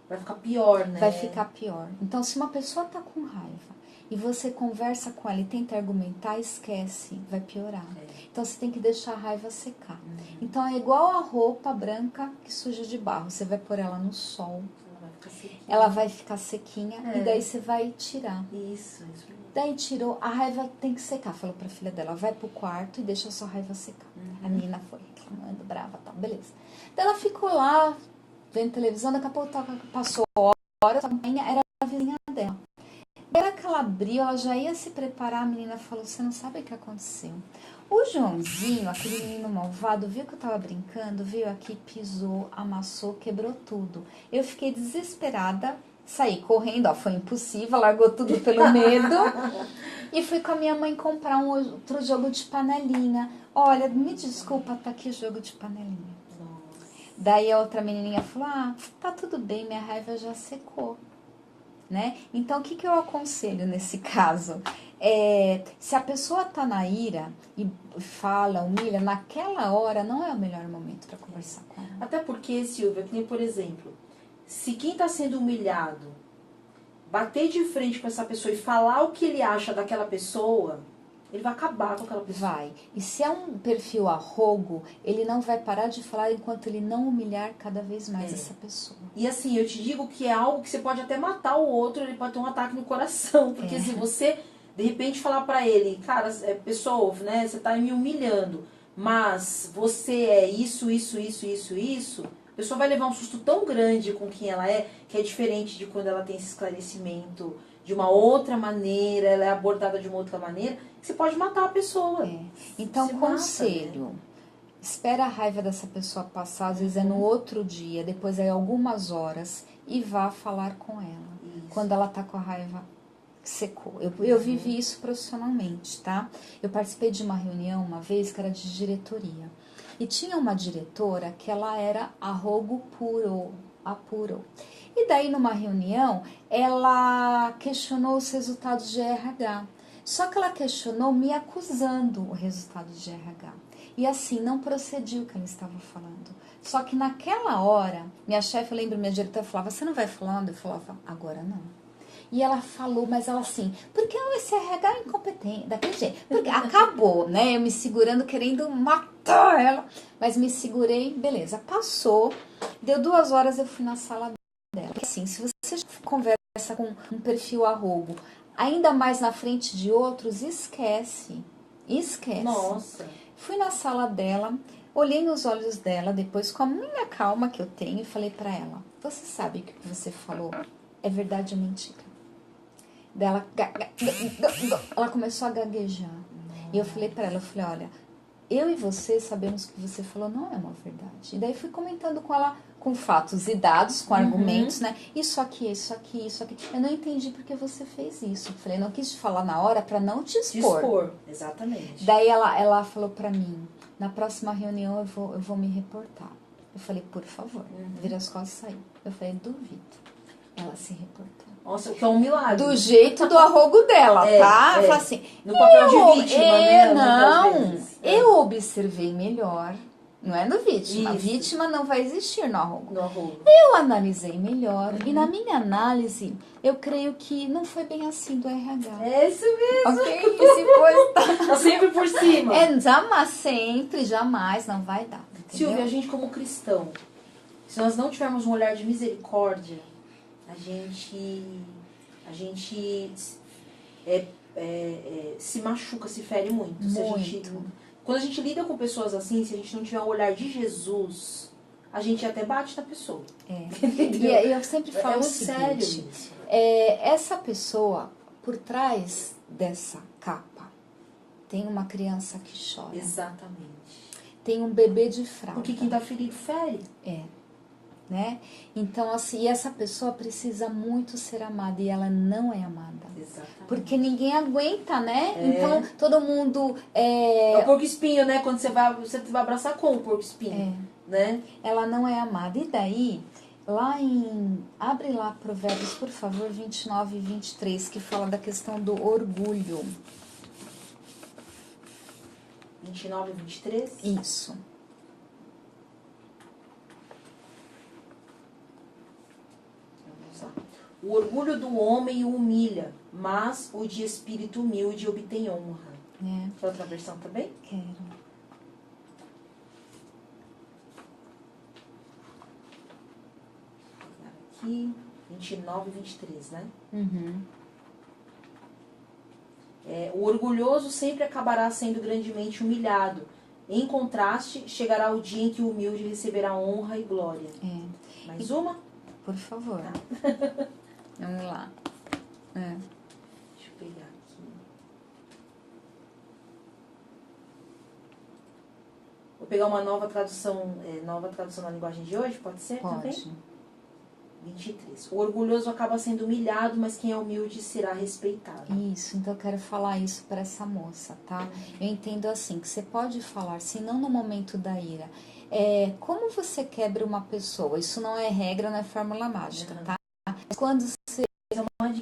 Vai ficar pior, né? Vai ficar pior. Então, se uma pessoa tá com raiva e você conversa com ela e tenta argumentar, esquece, vai piorar. Então, você tem que deixar a raiva secar. Então, é igual a roupa branca que suja de barro. Você vai pôr ela no sol. Ela vai ficar sequinha e daí você vai tirar. Isso. Daí tirou, a raiva tem que secar. Falou pra filha dela, vai pro quarto e deixa a sua raiva secar. A menina foi reclamando, brava, tal, beleza. Daí ela ficou lá, vendo televisão, daqui a pouco passou horas, a mãe era a vizinha dela. Era que ela abriu, ela já ia se preparar, a menina falou, você não sabe o que aconteceu. O Joãozinho, aquele menino malvado, viu que eu tava brincando, veio aqui, pisou, amassou, quebrou tudo. Eu fiquei desesperada, saí correndo, foi impossível, largou tudo pelo medo. E fui com a minha mãe comprar um outro jogo de panelinha. Olha, me desculpa, tá aqui o jogo de panelinha. Daí a outra menininha falou, tá tudo bem, minha raiva já secou. Né? Então, o que eu aconselho nesse caso? Se a pessoa tá na ira e fala, humilha, naquela hora não é o melhor momento para conversar com ela. Até porque, Silvia, que nem, por exemplo, se quem está sendo humilhado bater de frente com essa pessoa e falar o que ele acha daquela pessoa, ele vai acabar com aquela pessoa. Vai. E se é um perfil arrogo, ele não vai parar de falar enquanto ele não humilhar cada vez mais essa pessoa. E assim, eu te digo que é algo que você pode até matar o outro, ele pode ter um ataque no coração. Porque se você, de repente, falar pra ele, cara, pessoa, né, você tá me humilhando, mas você é isso, a pessoa vai levar um susto tão grande com quem ela é, que é diferente de quando ela tem esse esclarecimento de uma outra maneira, ela é abordada de uma outra maneira, que você pode matar a pessoa. Então, você conselho, mata, né? Espera a raiva dessa pessoa passar, às vezes é no outro dia, depois é algumas horas, e vá falar com ela. Isso. Quando ela tá com a raiva secou. Eu vivi isso profissionalmente, tá? Eu participei de uma reunião uma vez que era de diretoria. E tinha uma diretora que ela era arrogo apuro. E daí, numa reunião, ela questionou os resultados de RH. Só que ela questionou me acusando o resultado de RH. E assim, não procedia o que ela estava falando. Só que naquela hora, minha chefe, eu lembro, minha diretora falava, você não vai falando? Eu falava, agora não. E ela falou, mas ela assim, porque esse RH é incompetente, daquele jeito. Porque acabou, né? Eu me segurando, querendo matar ela. Mas me segurei, beleza. Passou, deu 2 horas, eu fui na sala dela. Porque assim, se você conversa com um perfil arrogo, ainda mais na frente de outros, esquece. Nossa. Fui na sala dela, olhei nos olhos dela, depois com a minha calma que eu tenho, e falei pra ela, você sabe que o que você falou é verdade ou mentira? Ela começou a gaguejar. E eu falei pra ela, olha, eu e você sabemos que você falou não é uma verdade. E daí fui comentando com ela com fatos e dados, com argumentos, né? Isso aqui, isso aqui, isso aqui. Eu não entendi porque você fez isso. Eu falei, não quis te falar na hora para não te expor. Te expor, exatamente. Daí ela falou para mim, na próxima reunião eu vou me reportar. Eu falei, por favor, vira as costas e sair. Eu falei, duvido. Ela se reportou. Nossa, o que é um milagre. Do jeito do arrogo dela, tá? Fala assim, no papel de vítima, né? Não, eu observei melhor. Não é no vítima. Isso. Vítima não vai existir no arrogo. No arrogo. Eu analisei melhor. E na minha análise, eu creio que não foi bem assim do RH. É isso mesmo. Ok? E se for... Tá sempre por cima. Jamais, sempre, jamais, não vai dar. Entendeu? Silvia, a gente como cristão, se nós não tivermos um olhar de misericórdia, a gente se machuca, se fere muito. Quando a gente lida com pessoas assim, se a gente não tiver o olhar de Jesus, a gente até bate na pessoa. E eu sempre falo o sério seguinte, isso. Essa pessoa, por trás dessa capa, tem uma criança que chora. Exatamente. Tem um bebê de fralda. Porque quem tá ferido fere. Né? Então, assim, essa pessoa precisa muito ser amada e ela não é amada. Exatamente. Porque ninguém aguenta, né? Então, todo mundo... É o porco espinho, né? Quando você vai abraçar com o porco espinho, né? Ela não é amada. E daí, abre lá Provérbios, por favor, 29 e 23, que fala da questão do orgulho. 29 e 23? Isso. O orgulho do homem o humilha, mas o de espírito humilde obtém honra. Quer outra versão também? Quero. Aqui, 29 e 23, né? O orgulhoso sempre acabará sendo grandemente humilhado. Em contraste, chegará o dia em que o humilde receberá honra e glória. Mais uma? Por favor. Vamos lá. Deixa eu pegar aqui. Vou pegar uma nova tradução na linguagem de hoje, pode ser? Pode. Também? 23. O orgulhoso acaba sendo humilhado, mas quem é humilde será respeitado. Isso, então eu quero falar isso para essa moça, tá? Eu entendo assim, que você pode falar, se não no momento da ira. Como você quebra uma pessoa? Isso não é regra, não é fórmula mágica, tá? Mas quando você...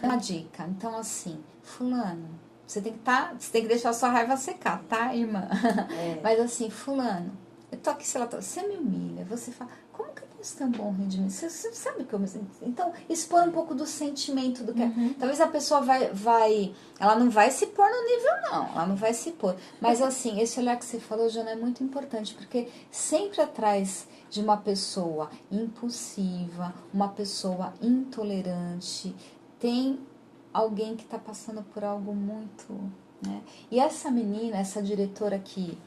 Uma dica. Então, assim, fulano, você tem que deixar a sua raiva secar, tá, irmã? Mas assim, fulano, eu tô aqui, você me humilha, você fala, como que eu posso ter um bom rendimento? Você sabe que eu me sinto. Então, expor um pouco do sentimento do que talvez a pessoa ela não vai se pôr no nível, não, ela não vai se pôr. Mas assim, esse olhar que você falou, Jana, é muito importante, porque sempre atrás de uma pessoa impulsiva, uma pessoa intolerante, tem alguém que está passando por algo muito, né? E essa menina, essa diretora que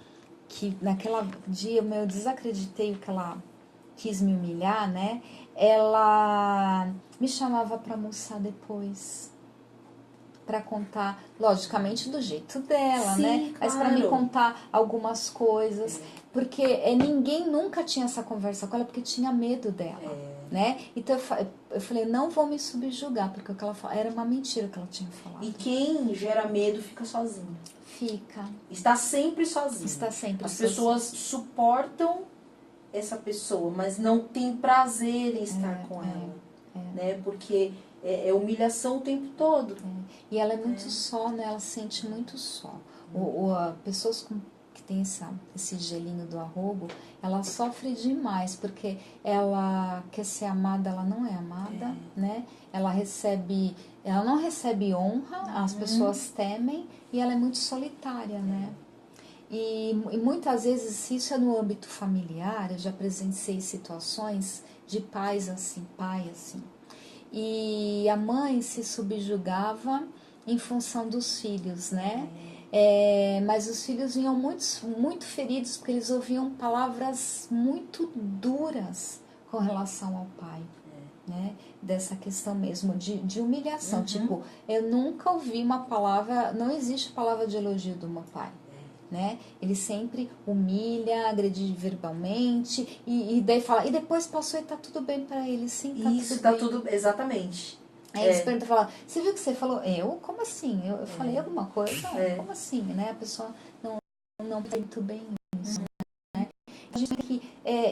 naquela dia eu desacreditei o que ela quis me humilhar, né? Ela me chamava para almoçar depois, para contar, logicamente do jeito dela, né? Claro. Mas para me contar algumas coisas, porque ninguém nunca tinha essa conversa com ela porque tinha medo dela. Né? Então eu falei, não vou me subjugar, porque o que ela falou era uma mentira que ela tinha falado. E quem gera medo fica sozinho. Fica. Está sempre sozinho. Está sempre sozinho. As pessoas suportam essa pessoa, mas não tem prazer em estar com ela. Né? Porque é humilhação o tempo todo. E ela é muito só, né? Ela se sente muito só. Pessoas que tem esse gelinho do arrogo, ela sofre demais, porque ela quer ser amada, ela não é amada, né? Ela não recebe honra, as pessoas temem, e ela é muito solitária, né? E muitas vezes, se isso é no âmbito familiar, eu já presenciei situações de pai assim. E a mãe se subjugava em função dos filhos, né? Mas os filhos vinham muito feridos, porque eles ouviam palavras muito duras com relação ao pai, né? Dessa questão mesmo de humilhação. Tipo, eu nunca ouvi uma palavra, não existe palavra de elogio do meu pai, né? Ele sempre humilha, agride verbalmente e daí fala, e depois passou e tá tudo bem para ele, sim, tá Isso, tudo tá bem. tudo... Exatamente. Aí eles perguntam, falam, você viu que você falou? Eu? Como assim? Eu falei alguma coisa? É. Como assim, né? A pessoa não tá muito bem isso, né? A gente tem que,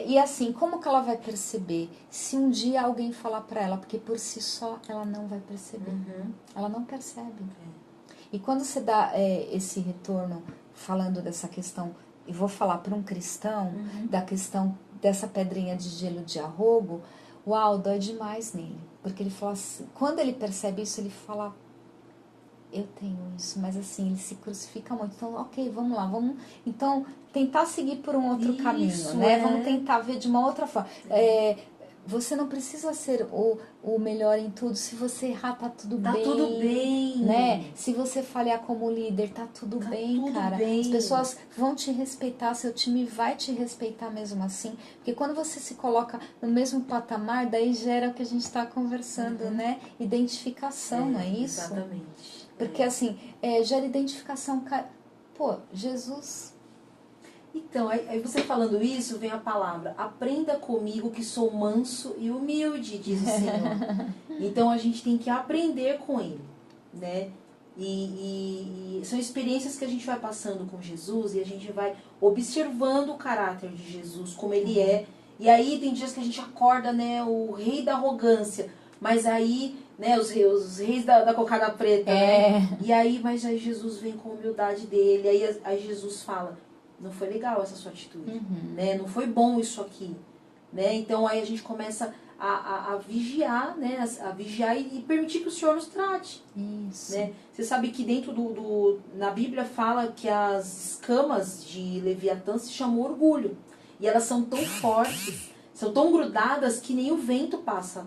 e assim, como que ela vai perceber? Se um dia alguém falar para ela, porque por si só ela não vai perceber. Ela não percebe. E quando você dá esse retorno, falando dessa questão, e vou falar para um cristão, da questão dessa pedrinha de gelo de arrobo, uau, dói demais nele. Porque ele fala assim, quando ele percebe isso, ele fala, eu tenho isso, mas assim, ele se crucifica muito. Então, ok, vamos lá, vamos então tentar seguir por um outro caminho, né? Vamos tentar ver de uma outra forma. Você não precisa ser o melhor em tudo. Se você errar, tá tudo bem. Tá tudo bem. Né? Se você falhar como líder, tá tudo bem, tudo cara. bem. As pessoas vão te respeitar, seu time vai te respeitar mesmo assim. Porque quando você se coloca no mesmo patamar, daí gera o que a gente tá conversando, né? Identificação, não é isso? Exatamente. Porque assim, gera identificação. Pô, Jesus... Então, aí você falando isso, vem a palavra, aprenda comigo que sou manso e humilde, diz o Senhor. Então, a gente tem que aprender com Ele, né? E são experiências que a gente vai passando com Jesus e a gente vai observando o caráter de Jesus, como Ele é. E aí tem dias que a gente acorda, né, o rei da arrogância, mas aí, né, os reis da cocada preta, né? E aí, mas aí Jesus vem com a humildade dele, aí Jesus fala, não foi legal essa sua atitude, né? Não foi bom isso aqui, né? Então aí a gente começa a vigiar, né? A vigiar e permitir que o Senhor nos trate. Isso. Né? Você sabe que dentro na Bíblia fala que as escamas de Leviatã se chamam orgulho. E elas são tão fortes, são tão grudadas que nem o vento passa.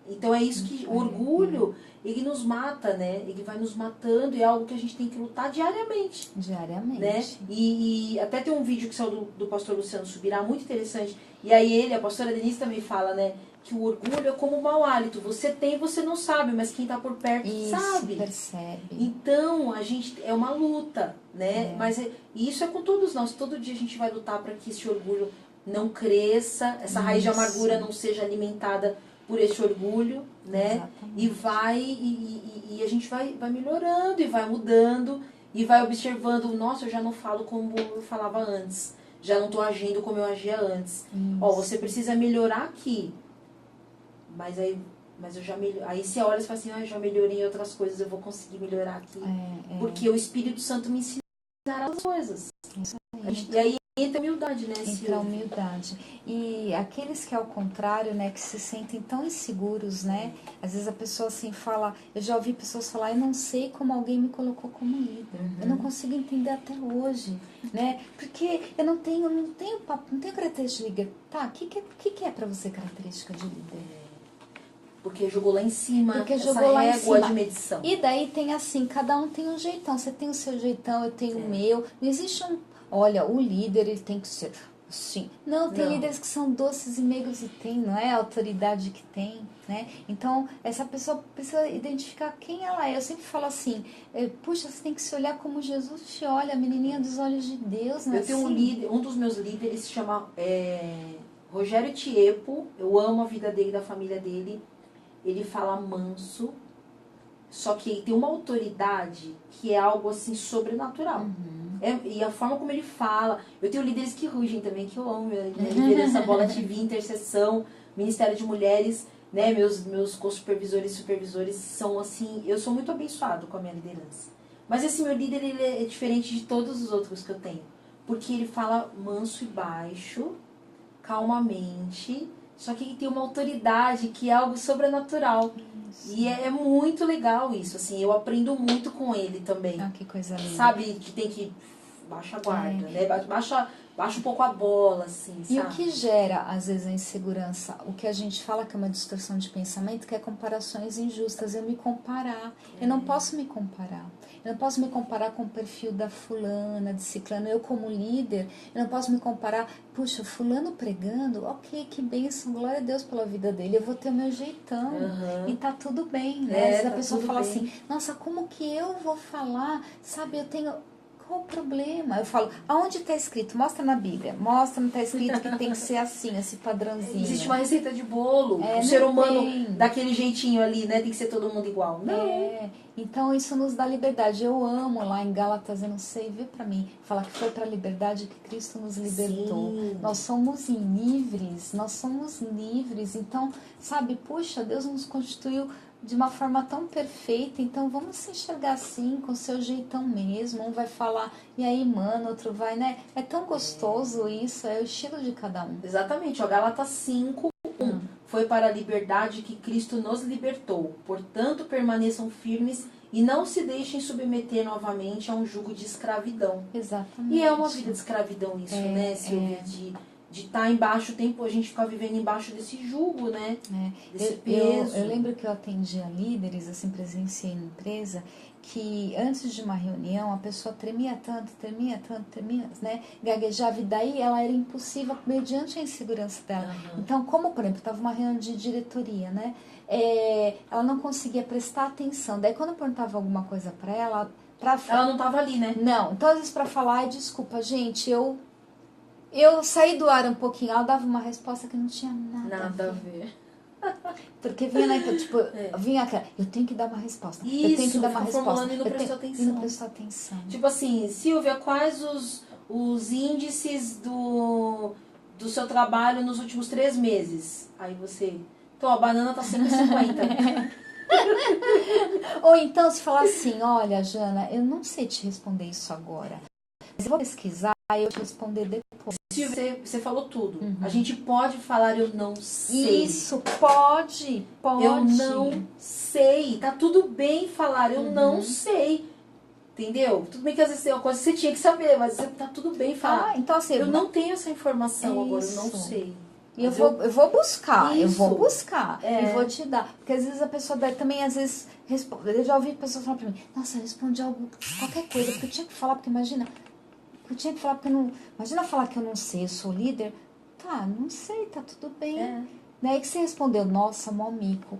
Então é isso que o orgulho, ele nos mata, né? Ele vai nos matando e é algo que a gente tem que lutar diariamente. Diariamente. Né? E até tem um vídeo que saiu do pastor Luciano Subirá, muito interessante. E aí a pastora Denise também fala, né? Que o orgulho é como um mau hálito. Você tem, você não sabe, mas quem está por perto sabe. Percebe. Então, a gente é uma luta, né? Mas e isso é com todos nós. Todo dia a gente vai lutar para que esse orgulho não cresça, essa raiz de amargura não seja alimentada por esse orgulho, né? Exatamente. E a gente vai melhorando e vai mudando e vai observando, nossa, eu já não falo como eu falava antes. Já não estou agindo como eu agia antes. Ó, você precisa melhorar aqui. Mas eu já aí você olha e fala assim, eu já melhorei em outras coisas, eu vou conseguir melhorar aqui. Porque o Espírito Santo me ensinará as coisas. Isso E aí entra a humildade, né? Entra a humildade. E aqueles que ao contrário, né, que se sentem tão inseguros, né? Às vezes a pessoa assim fala, eu já ouvi pessoas falar, eu não sei como alguém me colocou como líder. Eu não consigo entender até hoje, né? Porque eu não tenho característica de líder. Tá, o que é pra você característica de líder? Porque jogou lá em cima, porque essa jogou lá em régua cima. de medição. E daí tem assim, cada um tem um jeitão. Você tem o seu jeitão, eu tenho o meu. Não existe olha, o líder ele tem que ser assim. Não, tem líderes que são doces e meigos e tem, não é a autoridade que tem, né? Então, essa pessoa precisa identificar quem ela é. Eu sempre falo assim, puxa, você tem que se olhar como Jesus te olha, a menininha dos olhos de Deus, não é? Eu tenho um dos meus líderes se chama Rogério Tiepo. Eu amo a vida dele, da família dele. Ele fala manso, só que ele tem uma autoridade que é algo assim sobrenatural. E a forma como ele fala. Eu tenho líderes que rugem também, que eu amo. Liderança, Bola TV, Intercessão, Ministério de Mulheres, né? Meus co-supervisores e supervisores são assim. Eu sou muito abençoado com a minha liderança. Mas esse meu líder, ele é diferente de todos os outros que eu tenho. Porque ele fala manso e baixo, calmamente. Só que ele tem uma autoridade que é algo sobrenatural. Isso. E é muito legal isso, assim, eu aprendo muito com ele também. Ah, que coisa linda. Sabe, que tem que baixar a guarda, né? Baixa um pouco a bola, assim, sabe? E o que gera, às vezes, a insegurança? O que a gente fala que é uma distorção de pensamento, que é comparações injustas. Eu me comparar. Eu não posso me comparar. Eu não posso me comparar com o perfil da fulana, de ciclano. Eu, como líder, eu não posso me comparar. Puxa, fulano pregando, ok, que bênção, glória a Deus pela vida dele. Eu vou ter o meu jeitão. E tá tudo bem, né? Às vezes a pessoa fala assim, nossa, como que eu vou falar? Sabe, eu tenho... Qual o problema? Eu falo, aonde está escrito? Mostra na Bíblia. Mostra, não está escrito que tem que ser assim, esse padrãozinho. Existe uma receita de bolo. O ser humano, daquele jeitinho ali, né? Tem que ser todo mundo igual. Não. Então isso nos dá liberdade. Eu amo lá em Gálatas, eu não sei, vê pra mim, falar que foi pra liberdade que Cristo nos libertou. Sim. Nós somos livres. Então, sabe, puxa, Deus nos constituiu de uma forma tão perfeita, então vamos se enxergar assim, com o seu jeitão mesmo. Um vai falar, e aí, mano, outro vai, né? É tão gostoso isso, é o estilo de cada um. Exatamente, ó, Gálatas 5, 1. Foi para a liberdade que Cristo nos libertou. Portanto, permaneçam firmes e não se deixem submeter novamente a um jugo de escravidão. Exatamente. E é uma vida de escravidão isso, né, Silvia? De estar embaixo, a gente ficar vivendo embaixo desse jugo, né? Desse peso. Eu lembro que eu atendia líderes, assim, presenciei em empresa, que antes de uma reunião a pessoa tremia tanto, né? Gaguejava, e daí ela era impulsiva mediante a insegurança dela. Então, como, por exemplo, estava uma reunião de diretoria, né? Ela não conseguia prestar atenção. Daí, quando eu perguntava alguma coisa para ela... Ela não estava ali, né? Não. Então, às vezes, para falar, desculpa, gente, eu saí do ar um pouquinho, ela dava uma resposta que não tinha nada a ver. Porque vinha, né, tipo, vinha aquela, eu tenho que dar uma resposta. Isso, eu tenho que dar uma resposta. E não prestou atenção. E não prestou atenção. Tipo assim, Silvia, quais os índices do seu trabalho nos últimos 3 meses? Aí você, então a banana tá 5,50. Ou então se falar assim, olha, Jana, eu não sei te responder isso agora. Mas eu vou pesquisar e eu te responder depois. Silvia, você falou tudo. A gente pode falar eu não sei. Isso, pode. Eu não sei. Tá tudo bem falar eu não sei. Entendeu? Tudo bem que às vezes é uma coisa que você tinha que saber, mas tá tudo bem falar. Então, assim, eu não tenho essa informação agora, eu não sei. E eu vou buscar, Isso. e vou te dar. Porque às vezes a pessoa também, às vezes, responde. Eu já ouvi pessoas falar pra mim, nossa, eu respondi algo, qualquer coisa, porque eu tinha que falar, porque imagina, imagina falar que eu não sei, eu sou líder. Tá, não sei, tá tudo bem. Daí que você respondeu, nossa, mó mico.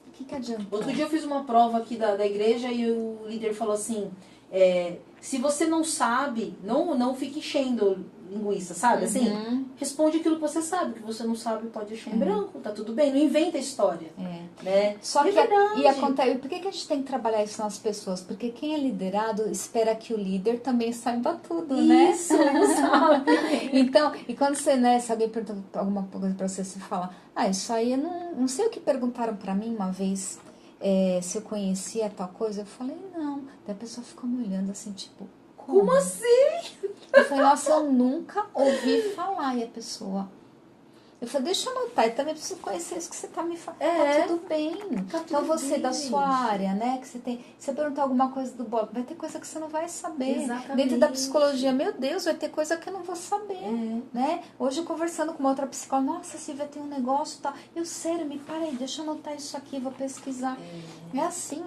O que adiantou? Outro dia eu fiz uma prova aqui da igreja e o líder falou assim, se você não sabe, não fique enchendo linguiça, sabe? Assim, responde aquilo que você sabe, que você não sabe pode deixar em branco, tá tudo bem, não inventa história. Né? Só que acontece, por que a gente tem que trabalhar isso nas pessoas? Porque quem é liderado espera que o líder também saiba tudo, né? Isso, sabe? Então, e quando você, né, se alguém pergunta alguma coisa pra você, você fala, isso aí eu não sei o que perguntaram pra mim uma vez, se eu conhecia tal coisa, eu falei, não. Daí a pessoa ficou me olhando assim, tipo, como assim? Eu falei, nossa, eu nunca ouvi falar. E a pessoa... Eu falei, deixa eu anotar, eu também preciso conhecer isso que você tá me falando. Tá tudo bem. Então você, bem, da sua área, né, que você tem... Se você perguntar alguma coisa do bolo, vai ter coisa que você não vai saber. Exatamente. Dentro da psicologia, meu Deus, vai ter coisa que eu não vou saber, né? Hoje, conversando com uma outra psicóloga, nossa, Silvia, tem um negócio, tá? Eu, sério, para aí, deixa eu anotar isso aqui, vou pesquisar. É assim,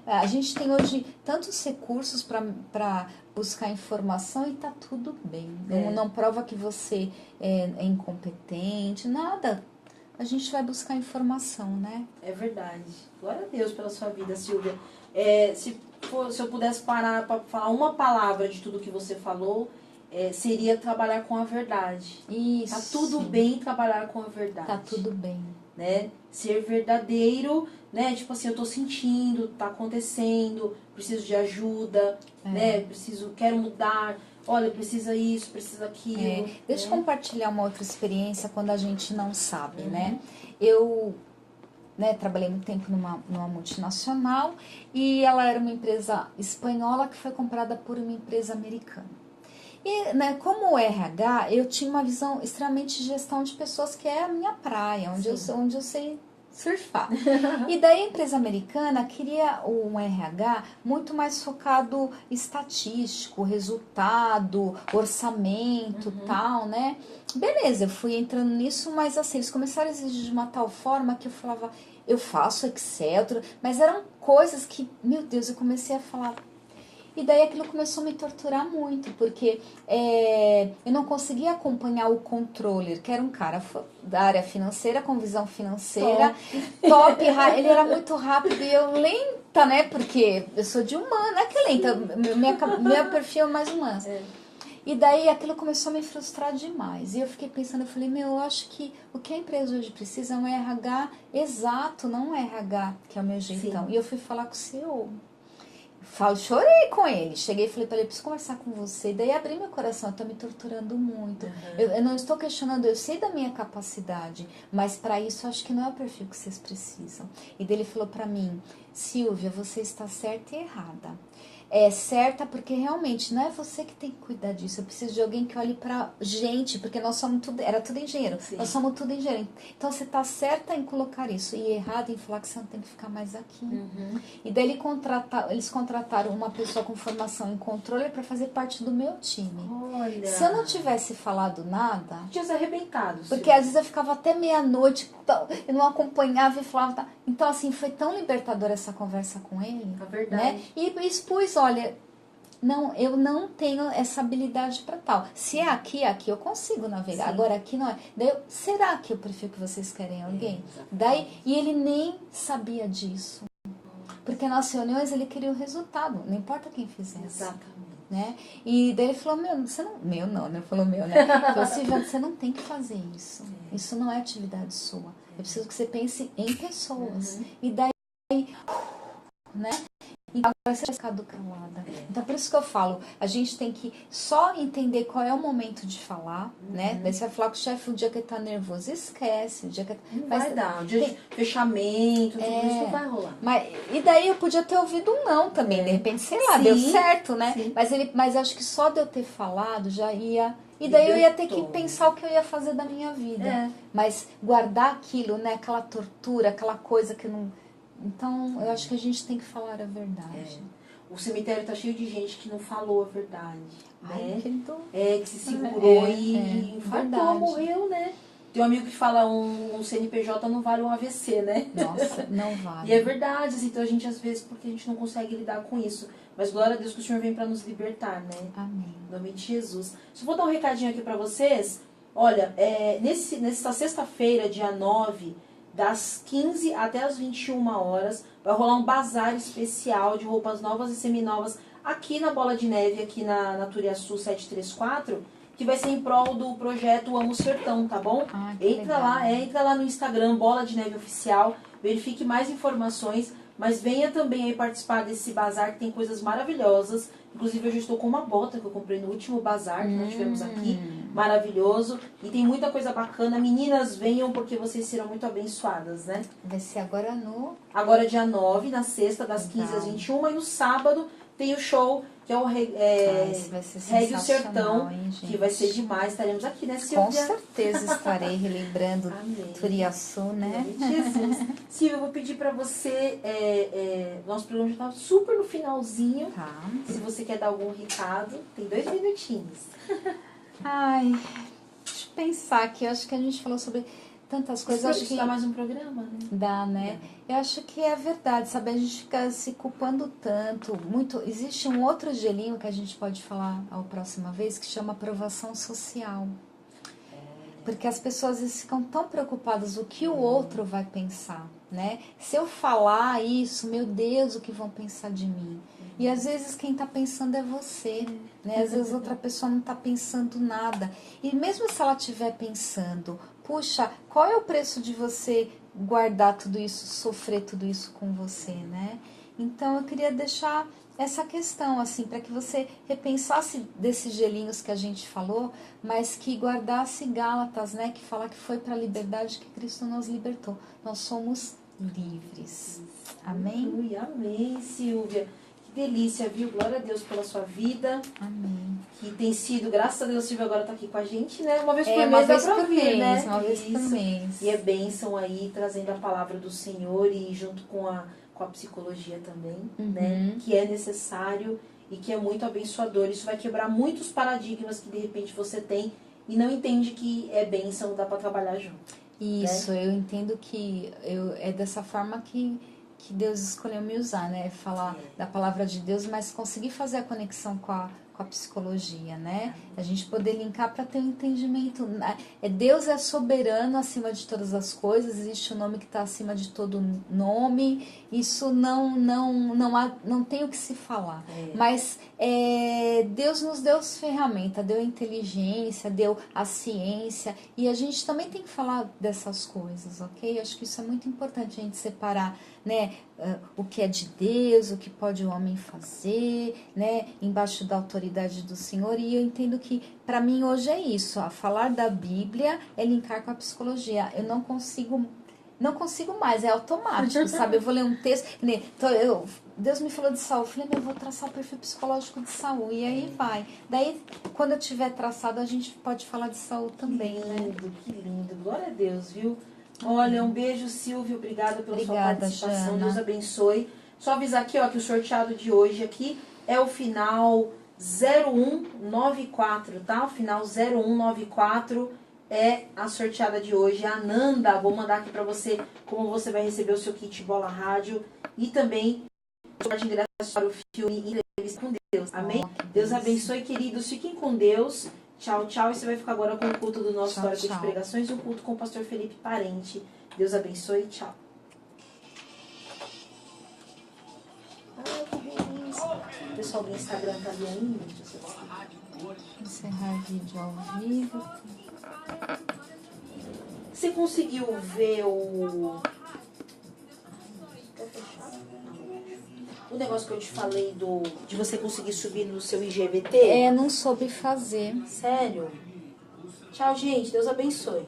a gente tem hoje tantos recursos para buscar informação e tá tudo bem. Não prova que você é incompetente, nada. A gente vai buscar informação, né? É verdade. Glória a Deus pela sua vida, Silvia. Se eu pudesse parar para falar uma palavra de tudo que você falou, seria trabalhar com a verdade. Isso. Tá tudo bem trabalhar com a verdade. Tá tudo bem. Né? Ser verdadeiro, né? Tipo assim, eu tô sentindo, tá acontecendo, preciso de ajuda, né? Quero mudar, olha, precisa isso, precisa aquilo. Deixa eu compartilhar uma outra experiência quando a gente não sabe, né? Eu trabalhei muito tempo numa multinacional e ela era uma empresa espanhola que foi comprada por uma empresa americana. E, né, como RH, eu tinha uma visão extremamente de gestão de pessoas, que é a minha praia, onde eu sei surfar. E daí a empresa americana queria um RH muito mais focado estatístico, resultado, orçamento, tal, né? Beleza, eu fui entrando nisso, mas assim, eles começaram a exigir de uma tal forma que eu falava, eu faço Excel, mas eram coisas que, meu Deus, eu comecei a falar... E daí aquilo começou a me torturar muito, porque eu não conseguia acompanhar o controller, que era um cara da área financeira, com visão financeira, top, ele era muito rápido e eu lenta, né? Porque eu sou de humana, não é que lenta, meu perfil é mais humano. E daí aquilo começou a me frustrar demais. E eu fiquei pensando, eu falei, eu acho que o que a empresa hoje precisa é um RH exato, não um RH que é o meu jeitão. Sim. E eu fui falar com o CEO. Chorei com ele. Cheguei e falei para ele, preciso conversar com você. E daí abri meu coração, eu tô me torturando muito. Eu não estou questionando, eu sei da minha capacidade, mas para isso acho que não é o perfil que vocês precisam. E daí ele falou para mim, Silvia, você está certa e errada. É certa porque realmente não é você que tem que cuidar disso. Eu preciso de alguém que olhe pra gente, porque nós somos tudo, era tudo engenheiro. Sim. Nós somos tudo engenheiro. Então você tá certa em colocar isso e errada em falar que você não tem que ficar mais aqui. E daí eles contrataram uma pessoa com formação em controle para fazer parte do meu time. Olha. Se eu não tivesse falado nada, tinha se arrebentado. Porque às vezes eu ficava até meia-noite, eu não acompanhava e falava. Tá. Então, assim, foi tão libertadora essa conversa com ele. É verdade. Né? E expus, olha, não, eu não tenho essa habilidade para tal. Se é aqui eu consigo navegar. Sim. Agora aqui não é. Daí será que eu prefiro que vocês querem alguém? E ele nem sabia disso. Porque nas reuniões ele queria o resultado, não importa quem fizesse. Exatamente. Né? E daí ele falou, você não... Ele falou, né? Ele falou, Silvia, você não tem que fazer isso. Isso não é atividade sua. Eu preciso que você pense em pessoas. E daí, né? Então, agora você vai ficar calada. Então, por isso que eu falo, a gente tem que só entender qual é o momento de falar, né? Daí você vai falar com o chefe um dia que ele tá nervoso, esquece. O dia que não vai dar, um dia de fechamento, tudo isso não vai rolar. E daí eu podia ter ouvido um não também, de repente, sei lá, deu certo, né? Mas acho que só de eu ter falado já ia... E daí eu ia ter que pensar o que eu ia fazer da minha vida. Mas guardar aquilo, né? Aquela tortura, aquela coisa que não... Então, eu acho que a gente tem que falar a verdade. O cemitério tá cheio de gente que não falou a verdade. Ai, né? Que se segurou e infartou, morreu, né? Tem um amigo que fala um CNPJ não vale um AVC, né? Nossa, não vale. E é verdade, assim, então a gente às vezes, porque a gente não consegue lidar com isso. Mas glória a Deus que o Senhor vem para nos libertar, né? Amém. Em nome de Jesus. Só vou dar um recadinho aqui para vocês. Olha, nessa sexta-feira, dia 9, das 15 até as 21 horas, vai rolar um bazar especial de roupas novas e seminovas aqui na Bola de Neve, aqui na Turiaçu 734, que vai ser em prol do projeto Amo Sertão, tá bom? Entra lá no Instagram, Bola de Neve Oficial, verifique mais informações, mas venha também aí participar desse bazar, que tem coisas maravilhosas. Inclusive, eu já estou com uma bota que eu comprei no último bazar que nós tivemos aqui. Maravilhoso. E tem muita coisa bacana. Meninas, venham porque vocês serão muito abençoadas, né? Vai ser agora Agora dia 9, na sexta, das 15 às 21. E no sábado tem o show, que é o Reggae o Sertão, hein, que vai ser demais. Estaremos aqui, né, Silvia? Com certeza estarei relembrando Turiaçu, né? Jesus. Silvia, eu vou pedir pra você, nosso programa já tá super no finalzinho. Tá. Se você quer dar algum recado, tem 2 minutinhos. Ai, deixa eu pensar aqui, eu acho que a gente falou sobre tantas coisas. Acho que dá mais um programa, né? Dá, né? Eu acho que é verdade, sabe? A gente fica se culpando tanto. Existe um outro gelinho que a gente pode falar a próxima vez, que chama aprovação social. Porque as pessoas às vezes ficam tão preocupadas o que o outro vai pensar, né? Se eu falar isso, meu Deus, o que vão pensar de mim? E às vezes quem está pensando é você, né? Às vezes outra pessoa não está pensando nada. E mesmo se ela estiver pensando, puxa, qual é o preço de você guardar tudo isso, sofrer tudo isso com você, né? Então eu queria deixar essa questão, assim, para que você repensasse desses gelinhos que a gente falou, mas que guardasse Gálatas, né? Que fala que foi para a liberdade que Cristo nos libertou. Nós somos livres. Amém? Amém, Silvia. Que delícia, viu? Glória a Deus pela sua vida. Amém. Que tem sido, graças a Deus, Silvia agora está aqui com a gente, né? Uma vez por mês dá pra vir, né? Uma vez por mês. E é bênção aí, trazendo a palavra do Senhor e junto com a psicologia também, né? Que é necessário e que é muito abençoador. Isso vai quebrar muitos paradigmas que de repente você tem e não entende que é bênção, dá para trabalhar junto. Isso, né? Eu entendo que é dessa forma que Deus escolheu me usar, né? Falar da palavra de Deus, mas conseguir fazer a conexão com a com a psicologia, né? A gente poder linkar para ter um entendimento. Deus é soberano acima de todas as coisas, existe um nome que está acima de todo nome, isso não tem o que se falar. Mas Deus nos deu as ferramentas, deu a inteligência, deu a ciência, e a gente também tem que falar dessas coisas, ok? Acho que isso é muito importante a gente separar, né, o que é de Deus, o que pode o homem fazer, né, embaixo da autoridade do Senhor. E eu entendo que para mim hoje é isso, falar da Bíblia é linkar com a psicologia. Eu não consigo mais, é automático, sabe? Eu vou ler um texto, então Deus me falou de Saul, eu falei, eu vou traçar o perfil psicológico de Saul, e aí vai. Daí, quando eu tiver traçado, a gente pode falar de Saul também, que lindo, né? Que lindo, glória a Deus, viu? Olha, um beijo, Silvia, obrigada pela sua participação, Jana. Deus abençoe. Só avisar aqui, ó, que o sorteado de hoje aqui é o final 0194, tá? O final 0194 é a sorteada de hoje, a Ananda. Vou mandar aqui pra você como você vai receber o seu kit Bola Rádio e também de ingressos para o filme Entrevista com Deus. Amém? Deus abençoe, queridos. Fiquem com Deus. Tchau, tchau. E você vai ficar agora com o culto do nosso Histórico de Pregações e o culto com o pastor Felipe Parente. Deus abençoe. Tchau. Ai, que delícia. O pessoal do Instagram tá ali ainda. Encerrar vídeo ao vivo. Você conseguiu ver o... O negócio que eu te falei de você conseguir subir no seu IGVT? Não soube fazer. Sério? Tchau, gente. Deus abençoe.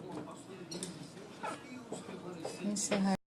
Encerrar.